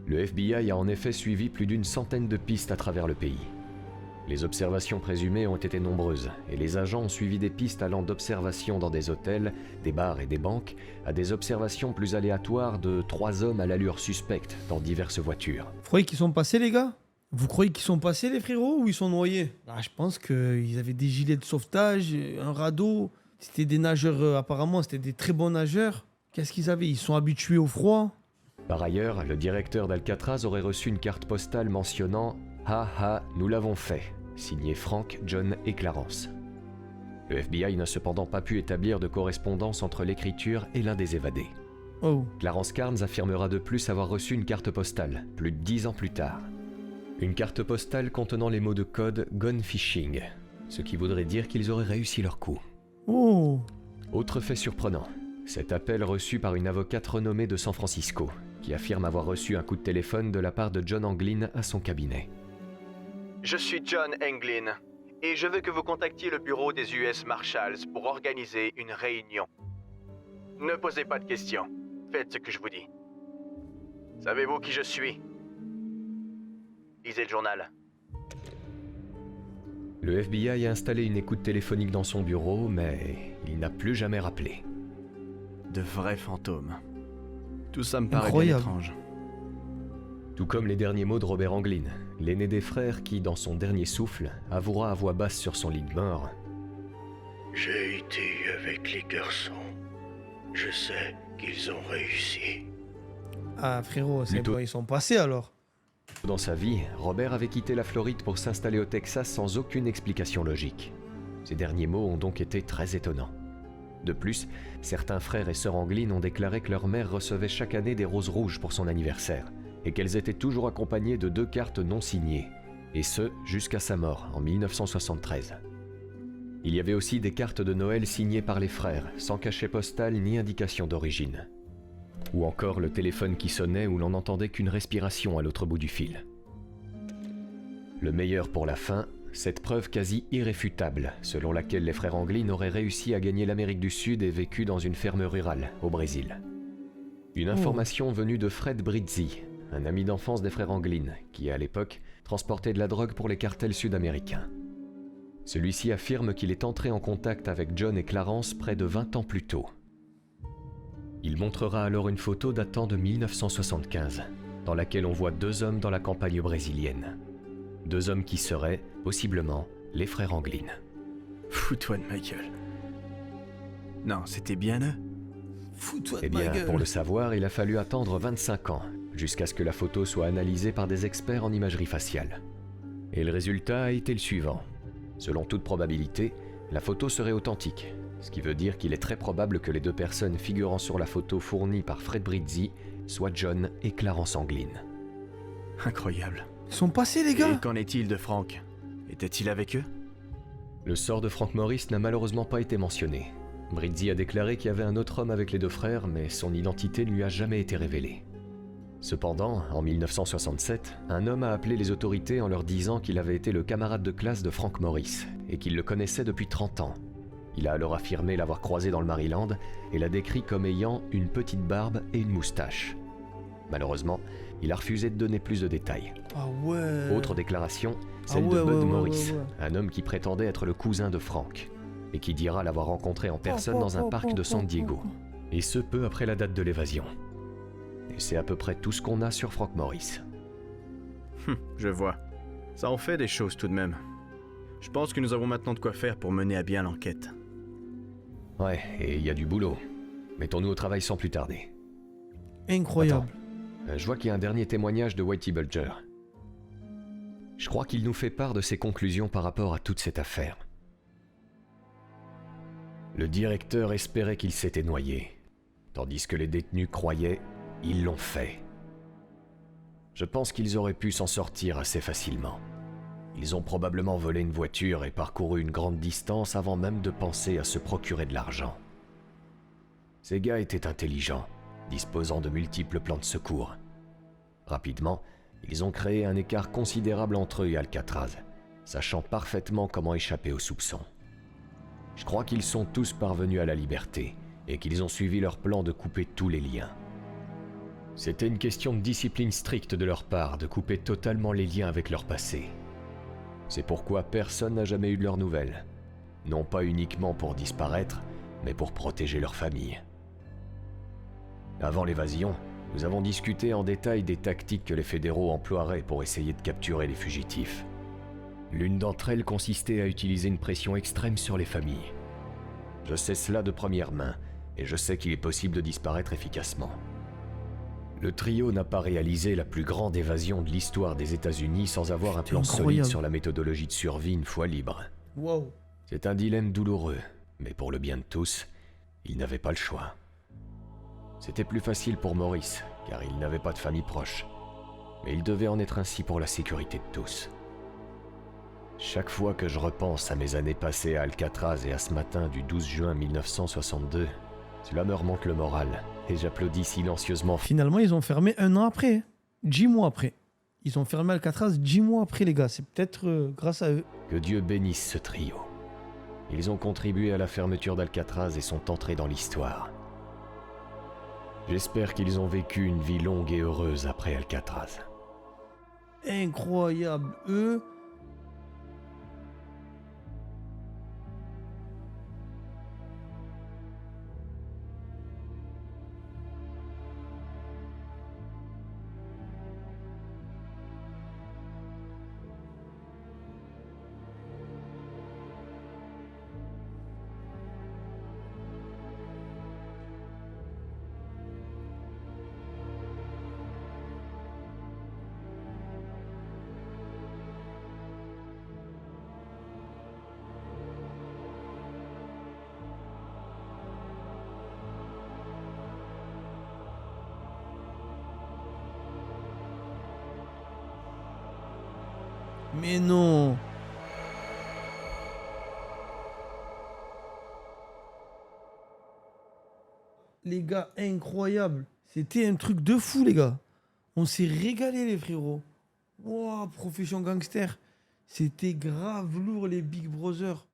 Le FBI a en effet suivi plus d'une centaine de pistes à travers le pays. Les observations présumées ont été nombreuses, et les agents ont suivi des pistes allant d'observations dans des hôtels, des bars et des banques, à des observations plus aléatoires de 3 hommes à l'allure suspecte dans diverses voitures. Vous croyez qu'ils sont passés, les gars? Vous croyez qu'ils sont passés, les frérots, ou ils sont noyés? Je pense qu'ils avaient des gilets de sauvetage, un radeau. C'était des nageurs, apparemment, c'était des très bons nageurs. Qu'est-ce qu'ils avaient? Ils sont habitués au froid. Par ailleurs, le directeur d'Alcatraz aurait reçu une carte postale mentionnant « Ha ha, nous l'avons fait », signé Frank, John et Clarence. Le FBI n'a cependant pas pu établir de correspondance entre l'écriture et l'un des évadés. Clarence Carnes affirmera de plus avoir reçu une carte postale, plus de 10 ans plus tard. Une carte postale contenant les mots de code « Gone Fishing », ce qui voudrait dire qu'ils auraient réussi leur coup. Autre fait surprenant, cet appel reçu par une avocate renommée de San Francisco, qui affirme avoir reçu un coup de téléphone de la part de John Anglin à son cabinet. Je suis John Anglin, et je veux que vous contactiez le bureau des US Marshals pour organiser une réunion. Ne posez pas de questions, faites ce que je vous dis. Savez-vous qui je suis? Lisez le journal. Le FBI a installé une écoute téléphonique dans son bureau, mais il n'a plus jamais rappelé. De vrais fantômes. Tout ça me paraît bien étrange. Tout comme les derniers mots de Robert Anglin, l'aîné des frères qui, dans son dernier souffle, avouera à voix basse sur son lit de mort. J'ai été avec les garçons. Je sais qu'ils ont réussi. Ah frérot, c'est bon, ils sont passés alors. Dans sa vie, Robert avait quitté la Floride pour s'installer au Texas sans aucune explication logique. Ces derniers mots ont donc été très étonnants. De plus, certains frères et sœurs Anglin ont déclaré que leur mère recevait chaque année des roses rouges pour son anniversaire, et qu'elles étaient toujours accompagnées de 2 cartes non signées, et ce, jusqu'à sa mort, en 1973. Il y avait aussi des cartes de Noël signées par les frères, sans cachet postal ni indication d'origine. Ou encore le téléphone qui sonnait où l'on n'entendait qu'une respiration à l'autre bout du fil. Le meilleur pour la fin, cette preuve quasi irréfutable, selon laquelle les frères Anglin auraient réussi à gagner l'Amérique du Sud et vécu dans une ferme rurale, au Brésil. Une information venue de Fred Brizzi, un ami d'enfance des frères Anglin, qui à l'époque transportait de la drogue pour les cartels sud-américains. Celui-ci affirme qu'il est entré en contact avec John et Clarence près de 20 ans plus tôt. Il montrera alors une photo datant de 1975, dans laquelle on voit 2 hommes dans la campagne brésilienne. 2 hommes qui seraient, possiblement, les frères Anglin. Fous-toi de ma gueule. Non, c'était bien eux. Fous-toi de Eh ma bien, gueule. pour le savoir, il a fallu attendre 25 ans, jusqu'à ce que la photo soit analysée par des experts en imagerie faciale. Et le résultat a été le suivant. Selon toute probabilité, la photo serait authentique, ce qui veut dire qu'il est très probable que les 2 personnes figurant sur la photo fournie par Fred Brizzi soient John et Clarence Anglin. Incroyable. Ils sont passés, les Et gars. qu'en est-il de Frank? Était-il avec eux? Le sort de Frank Morris n'a malheureusement pas été mentionné. Brizzi a déclaré qu'il y avait un autre homme avec les 2 frères, mais son identité ne lui a jamais été révélée. Cependant, en 1967, un homme a appelé les autorités en leur disant qu'il avait été le camarade de classe de Frank Morris et qu'il le connaissait depuis 30 ans. Il a alors affirmé l'avoir croisé dans le Maryland et l'a décrit comme ayant une petite barbe et une moustache. Malheureusement, il a refusé de donner plus de détails. Ah ouais. Autre déclaration, celle de Bud Morris, un homme qui prétendait être le cousin de Frank et qui dira l'avoir rencontré en personne dans un parc de San Diego. Et ce peu après la date de l'évasion. Et c'est à peu près tout ce qu'on a sur Frank Morris. Je vois. Ça en fait des choses tout de même. Je pense que nous avons maintenant de quoi faire pour mener à bien l'enquête. Ouais, et il y a du boulot. Mettons-nous au travail sans plus tarder. Incroyable. Attends, je vois qu'il y a un dernier témoignage de Whitey Bulger. Je crois qu'il nous fait part de ses conclusions par rapport à toute cette affaire. Le directeur espérait qu'il s'était noyé, tandis que les détenus croyaient ils l'ont fait. Je pense qu'ils auraient pu s'en sortir assez facilement. Ils ont probablement volé une voiture et parcouru une grande distance avant même de penser à se procurer de l'argent. Ces gars étaient intelligents, disposant de multiples plans de secours. Rapidement, ils ont créé un écart considérable entre eux et Alcatraz, sachant parfaitement comment échapper aux soupçons. Je crois qu'ils sont tous parvenus à la liberté et qu'ils ont suivi leur plan de couper tous les liens. C'était une question de discipline stricte de leur part de couper totalement les liens avec leur passé. C'est pourquoi personne n'a jamais eu de leurs nouvelles. Non pas uniquement pour disparaître, mais pour protéger leur famille. Avant l'évasion, nous avons discuté en détail des tactiques que les fédéraux emploieraient pour essayer de capturer les fugitifs. L'une d'entre elles consistait à utiliser une pression extrême sur les familles. Je sais cela de première main, et je sais qu'il est possible de disparaître efficacement. Le trio n'a pas réalisé la plus grande évasion de l'histoire des États-Unis sans avoir un plan solide sur la méthodologie de survie une fois libre. Wow. C'est un dilemme douloureux, mais pour le bien de tous, ils n'avaient pas le choix. C'était plus facile pour Maurice, car il n'avait pas de famille proche. Mais il devait en être ainsi pour la sécurité de tous. Chaque fois que je repense à mes années passées à Alcatraz et à ce matin du 12 juin 1962, cela me remonte le moral, et j'applaudis silencieusement. Finalement, ils ont fermé 1 an après. 10 mois après. Ils ont fermé Alcatraz 10 mois après, les gars. C'est peut-être grâce à eux. Que Dieu bénisse ce trio. Ils ont contribué à la fermeture d'Alcatraz et sont entrés dans l'histoire. J'espère qu'ils ont vécu une vie longue et heureuse après Alcatraz. Incroyable. Eux... Mais non. les gars, incroyable. C'était un truc de fou, les gars. On s'est régalé, les frérots. Wow, Profession Gangster. C'était grave lourd, les Big Brothers.